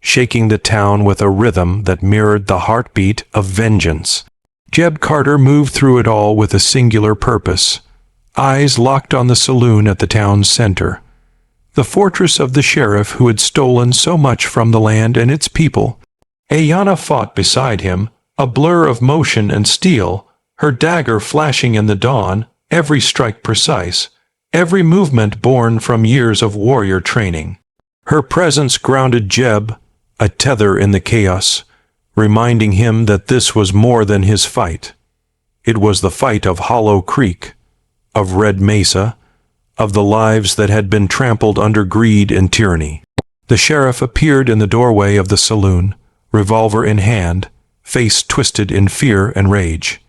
shaking the town with a rhythm that mirrored the heartbeat of vengeance. Jeb Carter moved through it all with a singular purpose, eyes locked on the saloon at the town's center, the fortress of the sheriff who had stolen so much from the land and its people. Ayanna fought beside him, a blur of motion and steel, her dagger flashing in the dawn, every strike precise, every movement born from years of warrior training. Her presence grounded Jeb, a tether in the chaos, reminding him that this was more than his fight. It was the fight of Hollow Creek, of Red Mesa, of the lives that had been trampled under greed and tyranny. The sheriff appeared in the doorway of the saloon, revolver in hand, face twisted in fear and rage.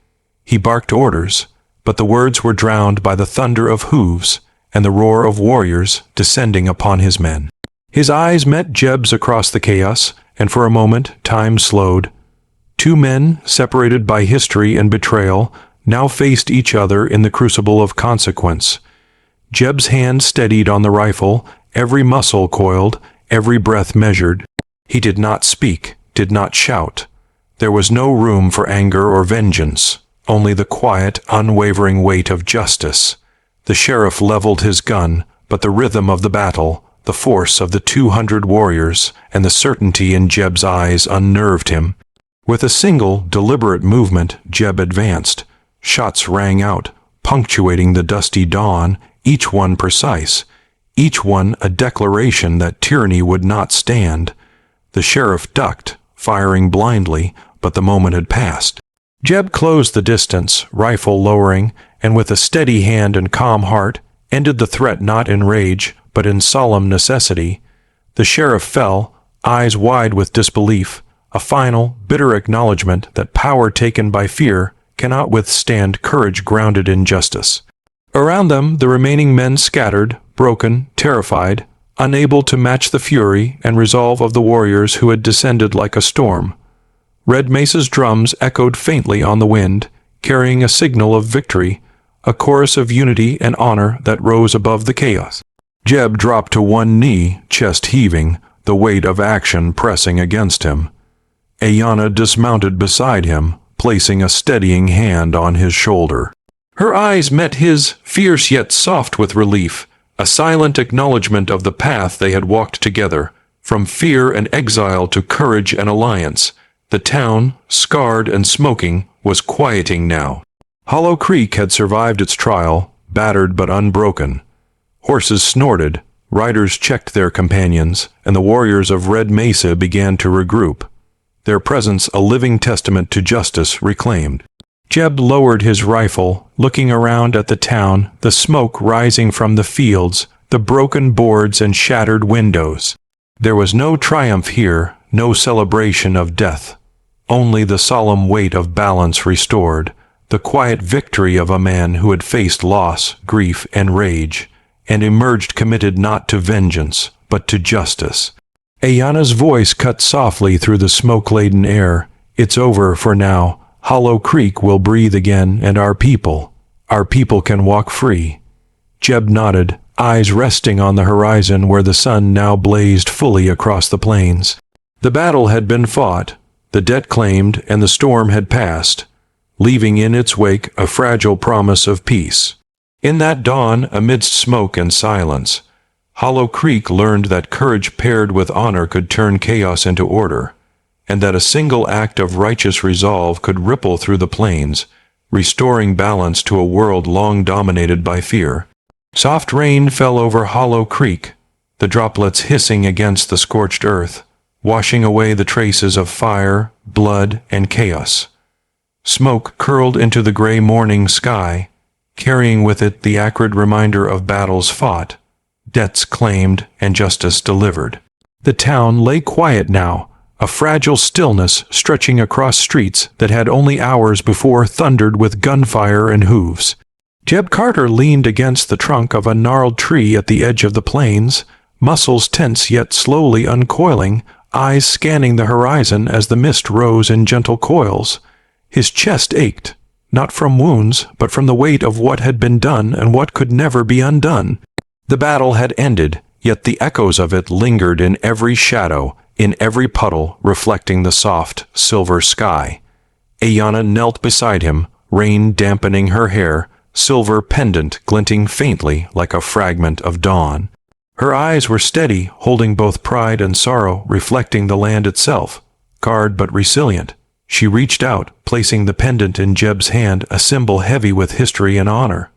He barked orders, but the words were drowned by the thunder of hooves and the roar of warriors descending upon his men. His eyes met Jeb's across the chaos, and for a moment time slowed. Two men, separated by history and betrayal, now faced each other in the crucible of consequence. Jeb's hand steadied on the rifle, every muscle coiled, every breath measured. He did not speak, did not shout. There was no room for anger or vengeance, only the quiet, unwavering weight of justice. The sheriff leveled his gun, but the rhythm of the battle, the force of the 200 warriors, and the certainty in Jeb's eyes unnerved him. With a single, deliberate movement, Jeb advanced. Shots rang out, punctuating the dusty dawn, each one precise, each one a declaration that tyranny would not stand. The sheriff ducked, firing blindly, but the moment had passed. Jeb closed the distance, rifle lowering, and with a steady hand and calm heart, ended the threat not in rage, but in solemn necessity. The sheriff fell, eyes wide with disbelief, a final, bitter acknowledgement that power taken by fear cannot withstand courage grounded in justice. Around them, the remaining men scattered, broken, terrified, unable to match the fury and resolve of the warriors who had descended like a storm. Red Mesa's drums echoed faintly on the wind, carrying a signal of victory, a chorus of unity and honor that rose above the chaos. Jeb dropped to one knee, chest heaving, the weight of action pressing against him. Ayanna dismounted beside him, placing a steadying hand on his shoulder. Her eyes met his, fierce yet soft with relief, a silent acknowledgement of the path they had walked together, from fear and exile to courage and alliance. The town, scarred and smoking, was quieting now. Hollow Creek had survived its trial, battered but unbroken. Horses snorted, riders checked their companions, and the warriors of Red Mesa began to regroup, their presence a living testament to justice reclaimed. Jeb lowered his rifle, looking around at the town, the smoke rising from the fields, the broken boards and shattered windows. There was no triumph here, no celebration of death, only the solemn weight of balance restored, the quiet victory of a man who had faced loss, grief, and rage, and emerged committed not to vengeance, but to justice. Ayanna's voice cut softly through the smoke-laden air. It's over for now. Hollow Creek will breathe again, and our people can walk free. Jeb nodded, eyes resting on the horizon where the sun now blazed fully across the plains. The battle had been fought, the debt claimed, and the storm had passed, leaving in its wake a fragile promise of peace. In that dawn, amidst smoke and silence, Hollow Creek learned that courage paired with honor could turn chaos into order, and that a single act of righteous resolve could ripple through the plains, restoring balance to a world long dominated by fear. Soft rain fell over Hollow Creek, the droplets hissing against the scorched earth, washing away the traces of fire, blood, and chaos. Smoke curled into the gray morning sky, carrying with it the acrid reminder of battles fought, debts claimed, and justice delivered. The town lay quiet now, a fragile stillness stretching across streets that had only hours before thundered with gunfire and hooves. Jeb Carter leaned against the trunk of a gnarled tree at the edge of the plains, muscles tense yet slowly uncoiling, eyes scanning the horizon as the mist rose in gentle coils. His chest ached, not from wounds, but from the weight of what had been done and what could never be undone. The battle had ended, yet the echoes of it lingered in every shadow, in every puddle, reflecting the soft, silver sky. Ayanna knelt beside him, rain dampening her hair, silver pendant glinting faintly like a fragment of dawn. Her eyes were steady, holding both pride and sorrow, reflecting the land itself, scarred but resilient. She reached out, placing the pendant in Jeb's hand, a symbol heavy with history and honor.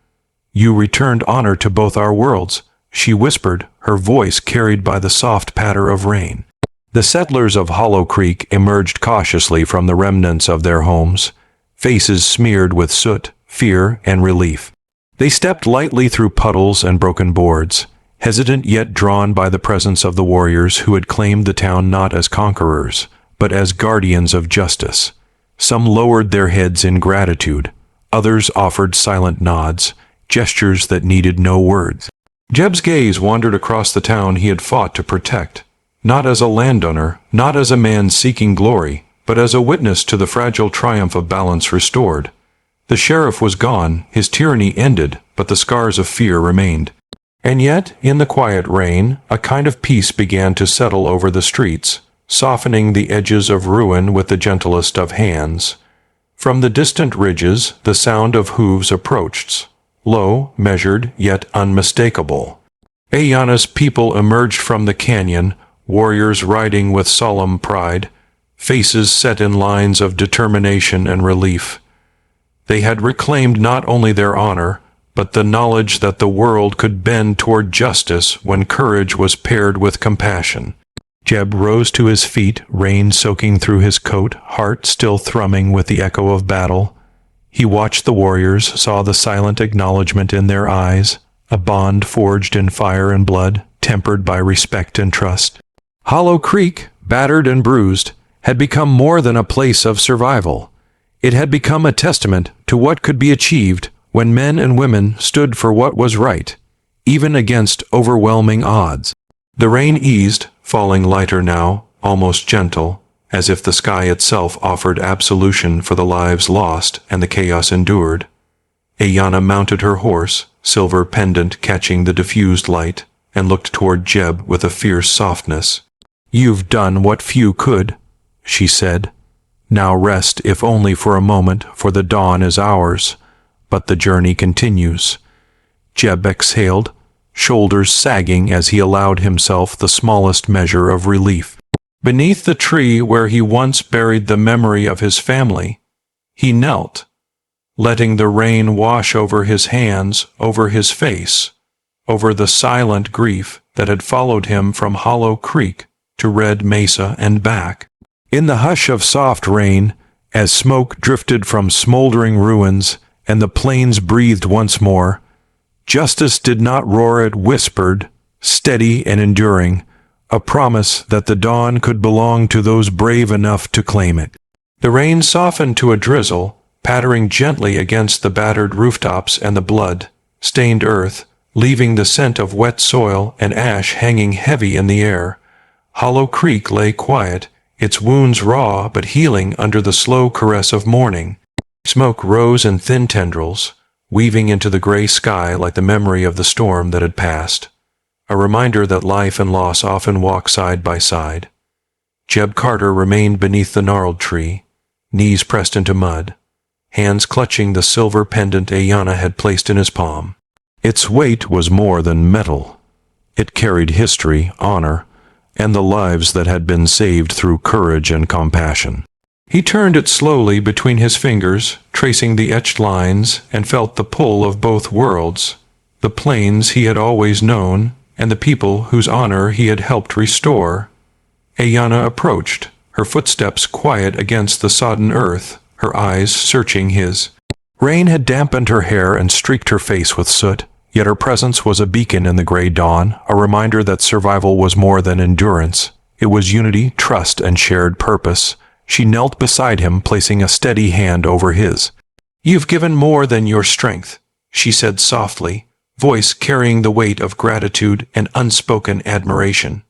"You returned honor to both our worlds," she whispered, her voice carried by the soft patter of rain. The settlers of Hollow Creek emerged cautiously from the remnants of their homes, faces smeared with soot, fear, and relief. They stepped lightly through puddles and broken boards, hesitant yet drawn by the presence of the warriors who had claimed the town not as conquerors, but as guardians of justice. Some lowered their heads in gratitude, others offered silent nods, gestures that needed no words. Jeb's gaze wandered across the town he had fought to protect, not as a landowner, not as a man seeking glory, but as a witness to the fragile triumph of balance restored. The sheriff was gone, his tyranny ended, but the scars of fear remained. And yet, in the quiet rain, a kind of peace began to settle over the streets, softening the edges of ruin with the gentlest of hands. From the distant ridges, the sound of hooves approached, low, measured, yet unmistakable. Ayanna's people emerged from the canyon, warriors riding with solemn pride, faces set in lines of determination and relief. They had reclaimed not only their honor, but the knowledge that the world could bend toward justice when courage was paired with compassion. Jeb rose to his feet, rain soaking through his coat, heart still thrumming with the echo of battle. He watched the warriors, saw the silent acknowledgement in their eyes, a bond forged in fire and blood, tempered by respect and trust. Hollow Creek, battered and bruised, had become more than a place of survival. It had become a testament to what could be achieved when men and women stood for what was right, even against overwhelming odds. The rain eased, falling lighter now, almost gentle, as if the sky itself offered absolution for the lives lost and the chaos endured. Ayanna mounted her horse, silver pendant catching the diffused light, and looked toward Jeb with a fierce softness. "You've done what few could," she said. "Now rest, if only for a moment, for the dawn is ours, but the journey continues." Jeb exhaled, shoulders sagging as he allowed himself the smallest measure of relief. Beneath the tree where he once buried the memory of his family, he knelt, letting the rain wash over his hands, over his face, over the silent grief that had followed him from Hollow Creek to Red Mesa and back. In the hush of soft rain, as smoke drifted from smoldering ruins and the plains breathed once more, justice did not roar, it whispered, steady and enduring, a promise that the dawn could belong to those brave enough to claim it. The rain softened to a drizzle, pattering gently against the battered rooftops and the blood-stained earth, leaving the scent of wet soil and ash hanging heavy in the air. Hollow Creek lay quiet, its wounds raw but healing under the slow caress of morning. Smoke rose in thin tendrils, weaving into the gray sky like the memory of the storm that had passed, a reminder that life and loss often walk side by side. Jeb Carter remained beneath the gnarled tree, knees pressed into mud, hands clutching the silver pendant Ayanna had placed in his palm. Its weight was more than metal. It carried history, honor, and the lives that had been saved through courage and compassion. He turned it slowly between his fingers, tracing the etched lines, and felt the pull of both worlds, the plains he had always known, and the people whose honor he had helped restore. Ayanna approached, her footsteps quiet against the sodden earth, her eyes searching his. Rain had dampened her hair and streaked her face with soot, yet her presence was a beacon in the gray dawn, a reminder that survival was more than endurance. It was unity, trust, and shared purpose. She knelt beside him, placing a steady hand over his. "You've given more than your strength," she said softly, voice carrying the weight of gratitude and unspoken admiration.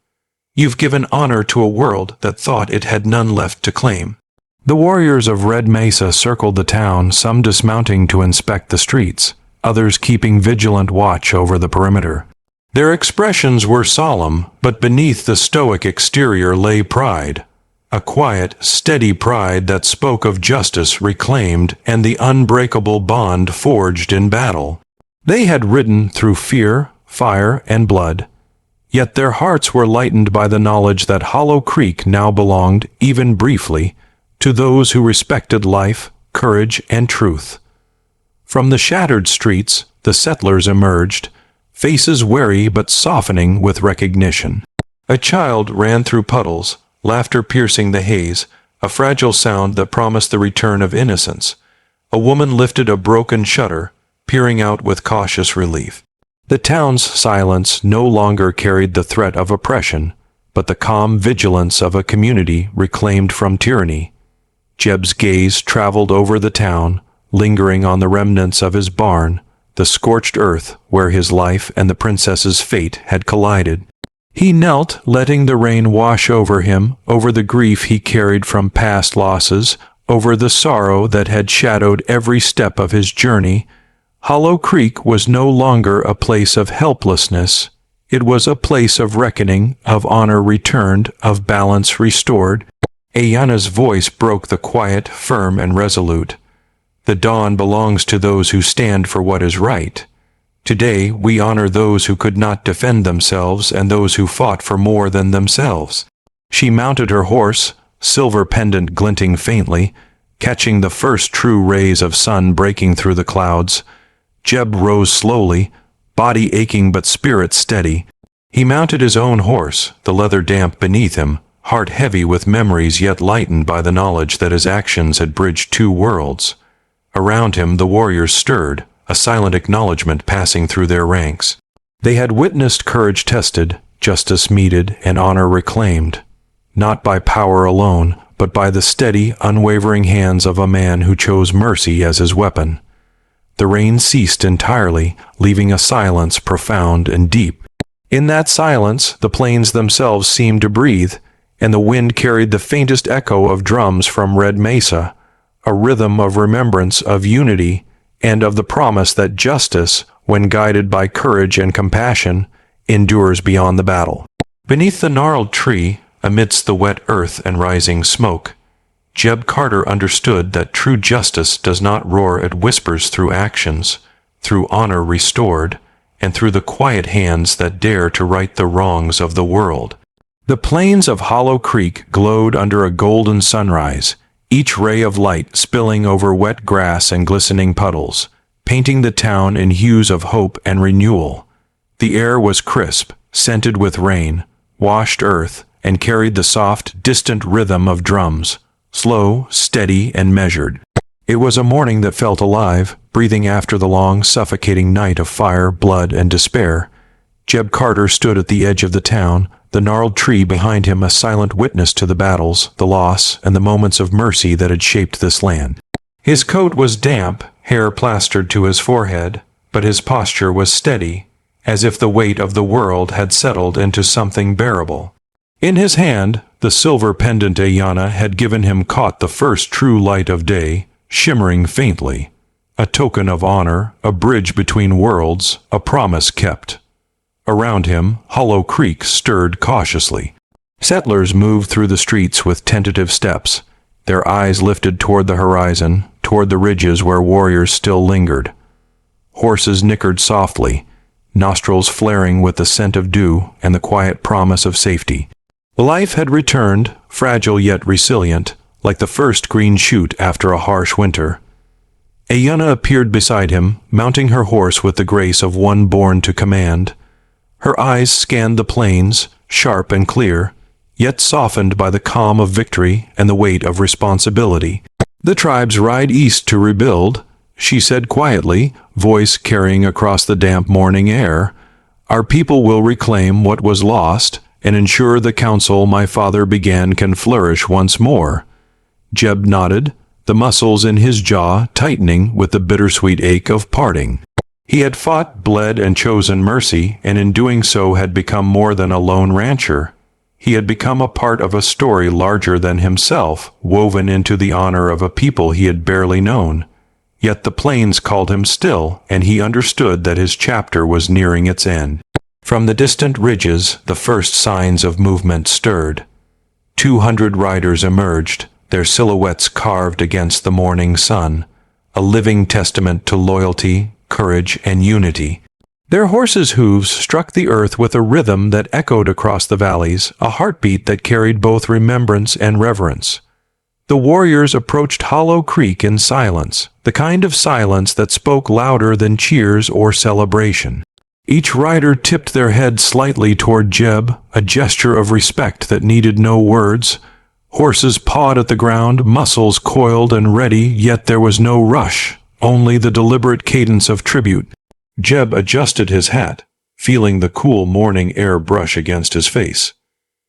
"You've given honor to a world that thought it had none left to claim." The warriors of Red Mesa circled the town, some dismounting to inspect the streets, others keeping vigilant watch over the perimeter. Their expressions were solemn, but beneath the stoic exterior lay pride. A quiet, steady pride that spoke of justice reclaimed and the unbreakable bond forged in battle. They had ridden through fear, fire, and blood, yet their hearts were lightened by the knowledge that Hollow Creek now belonged, even briefly, to those who respected life, courage, and truth. From the shattered streets, the settlers emerged, faces wary but softening with recognition. A child ran through puddles, laughter piercing the haze, a fragile sound that promised the return of innocence. A woman lifted a broken shutter, peering out with cautious relief. The town's silence no longer carried the threat of oppression, but the calm vigilance of a community reclaimed from tyranny. Jeb's gaze traveled over the town, lingering on the remnants of his barn, the scorched earth where his life and the princess's fate had collided. He knelt, letting the rain wash over him, over the grief he carried from past losses, over the sorrow that had shadowed every step of his journey. Hollow Creek was no longer a place of helplessness. It was a place of reckoning, of honor returned, of balance restored. Ayana's voice broke the quiet, firm, and resolute. The dawn belongs to those who stand for what is right. Today we honor those who could not defend themselves and those who fought for more than themselves. She mounted her horse, silver pendant glinting faintly, catching the first true rays of sun breaking through the clouds. Jeb rose slowly, body aching but spirit steady. He mounted his own horse, the leather damp beneath him, heart heavy with memories yet lightened by the knowledge that his actions had bridged two worlds. Around him the warriors stirred, a silent acknowledgment passing through their ranks. They had witnessed courage tested, justice meted, and honor reclaimed, not by power alone, but by the steady, unwavering hands of a man who chose mercy as his weapon. The rain ceased entirely, leaving a silence profound and deep. In that silence, the plains themselves seemed to breathe, and the wind carried the faintest echo of drums from Red Mesa, a rhythm of remembrance, of unity, and of the promise that justice, when guided by courage and compassion, endures beyond the battle. Beneath the gnarled tree, amidst the wet earth and rising smoke, Jeb Carter understood that true justice does not roar, it whispers through actions, through honor restored, and through the quiet hands that dare to right the wrongs of the world. The plains of Hollow Creek glowed under a golden sunrise, each ray of light spilling over wet grass and glistening puddles, painting the town in hues of hope and renewal. The air was crisp, scented with rain, washed earth, and carried the soft, distant rhythm of drums, slow, steady, and measured. It was a morning that felt alive, breathing after the long, suffocating night of fire, blood, and despair. Jeb Carter stood at the edge of the town, the gnarled tree behind him a silent witness to the battles, the loss, and the moments of mercy that had shaped this land. His coat was damp, hair plastered to his forehead, but his posture was steady, as if the weight of the world had settled into something bearable. In his hand, the silver pendant Ayana had given him caught the first true light of day, shimmering faintly, a token of honor, a bridge between worlds, a promise kept. Around him, Hollow Creek stirred cautiously. Settlers moved through the streets with tentative steps, their eyes lifted toward the horizon, toward the ridges where warriors still lingered. Horses nickered softly, nostrils flaring with the scent of dew and the quiet promise of safety. Life had returned, fragile yet resilient, like the first green shoot after a harsh winter. Ayana appeared beside him, mounting her horse with the grace of one born to command. Her eyes scanned the plains, sharp and clear, yet softened by the calm of victory and the weight of responsibility. "The tribes ride east to rebuild," she said quietly, voice carrying across the damp morning air. "Our people will reclaim what was lost and ensure the council my father began can flourish once more." Jeb nodded, the muscles in his jaw tightening with the bittersweet ache of parting. He had fought, bled, and chosen mercy, and in doing so had become more than a lone rancher. He had become a part of a story larger than himself, woven into the honor of a people he had barely known. Yet the plains called him still, and he understood that his chapter was nearing its end. From the distant ridges, the first signs of movement stirred. 200 riders emerged, their silhouettes carved against the morning sun, a living testament to loyalty, courage, and unity. Their horses' hooves struck the earth with a rhythm that echoed across the valleys, a heartbeat that carried both remembrance and reverence. The warriors approached Hollow Creek in silence, the kind of silence that spoke louder than cheers or celebration. Each rider tipped their head slightly toward Jeb, a gesture of respect that needed no words. Horses pawed at the ground, muscles coiled and ready, yet there was no rush, only the deliberate cadence of tribute. Jeb adjusted his hat, feeling the cool morning air brush against his face.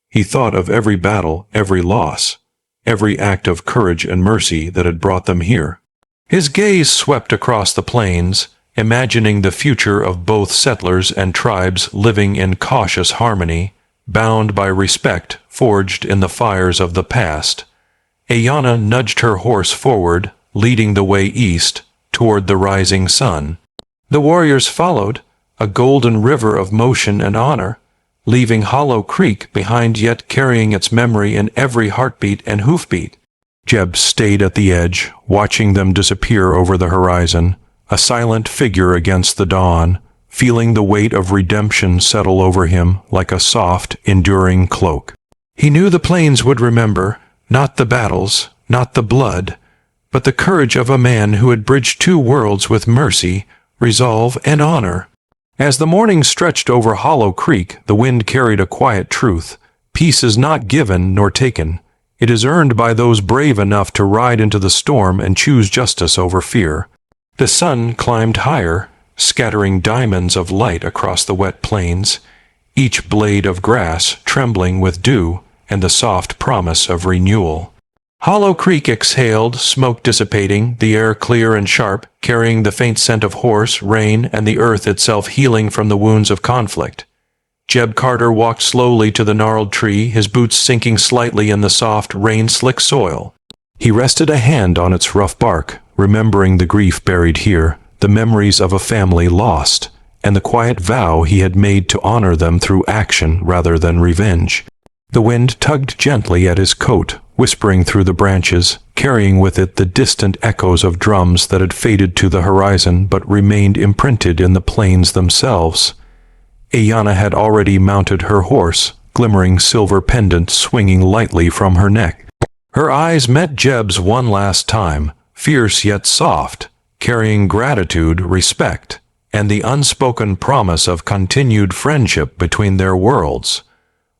He thought of every battle, every loss, every act of courage and mercy that had brought them here. His gaze swept across the plains, imagining the future of both settlers and tribes living in cautious harmony, bound by respect forged in the fires of the past. Ayana nudged her horse forward, leading the way east, toward the rising sun. The warriors followed, a golden river of motion and honor, leaving Hollow Creek behind yet carrying its memory in every heartbeat and hoofbeat. Jeb stayed at the edge, watching them disappear over the horizon, a silent figure against the dawn, feeling the weight of redemption settle over him like a soft, enduring cloak. He knew the plains would remember, not the battles, not the blood, but the courage of a man who had bridged two worlds with mercy, resolve, and honor. As the morning stretched over Hollow Creek, the wind carried a quiet truth. Peace is not given nor taken. It is earned by those brave enough to ride into the storm and choose justice over fear. The sun climbed higher, scattering diamonds of light across the wet plains, each blade of grass trembling with dew and the soft promise of renewal. Hollow Creek exhaled, smoke dissipating, the air clear and sharp, carrying the faint scent of horse, rain, and the earth itself healing from the wounds of conflict. Jeb Carter walked slowly to the gnarled tree, his boots sinking slightly in the soft, rain-slick soil. He rested a hand on its rough bark, remembering the grief buried here, the memories of a family lost, and the quiet vow he had made to honor them through action rather than revenge. The wind tugged gently at his coat, whispering through the branches, carrying with it the distant echoes of drums that had faded to the horizon but remained imprinted in the plains themselves. Ayana had already mounted her horse, glimmering silver pendant swinging lightly from her neck. Her eyes met Jeb's one last time, fierce yet soft, carrying gratitude, respect, and the unspoken promise of continued friendship between their worlds.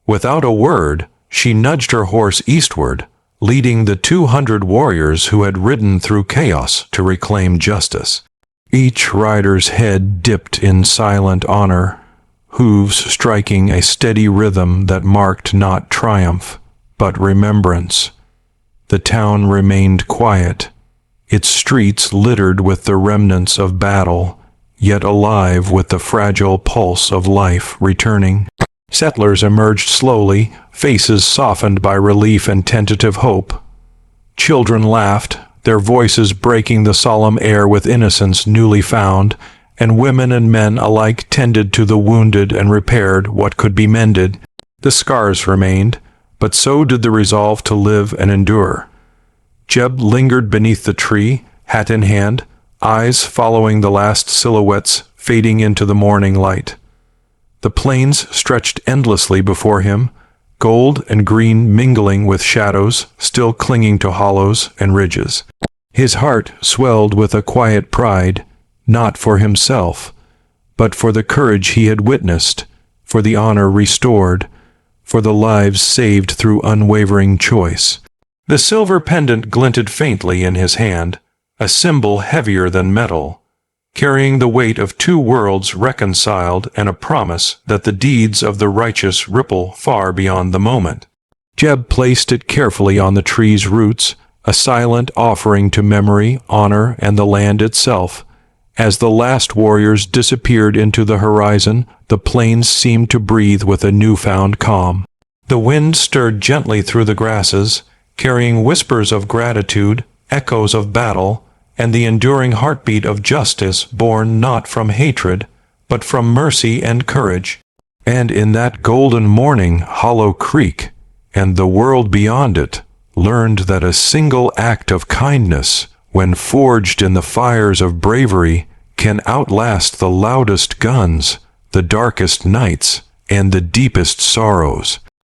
Without a word, she nudged her horse eastward, leading the 200 warriors who had ridden through chaos to reclaim justice. Each rider's head dipped in silent honor, hooves striking a steady rhythm that marked not triumph, but remembrance. The town remained quiet, its streets littered with the remnants of battle, yet alive with the fragile pulse of life returning. Settlers emerged slowly, faces softened by relief and tentative hope. Children laughed, their voices breaking the solemn air with innocence newly found, and women and men alike tended to the wounded and repaired what could be mended. The scars remained, but so did the resolve to live and endure. Jeb lingered beneath the tree, hat in hand, eyes following the last silhouettes fading into the morning light. The plains stretched endlessly before him, gold and green mingling with shadows still clinging to hollows and ridges. His heart swelled with a quiet pride, not for himself, but for the courage he had witnessed, for the honor restored, for the lives saved through unwavering choice. The silver pendant glinted faintly in his hand, a symbol heavier than metal, carrying the weight of two worlds reconciled and a promise that the deeds of the righteous ripple far beyond the moment. Jeb placed it carefully on the tree's roots, a silent offering to memory, honor, and the land itself. As the last warriors disappeared into the horizon, the plains seemed to breathe with a newfound calm. The wind stirred gently through the grasses, carrying whispers of gratitude, echoes of battle, and the enduring heartbeat of justice born not from hatred, but from mercy and courage. And in that golden morning Hollow Creek, and the world beyond it, learned that a single act of kindness, when forged in the fires of bravery, can outlast the loudest guns, the darkest nights, and the deepest sorrows.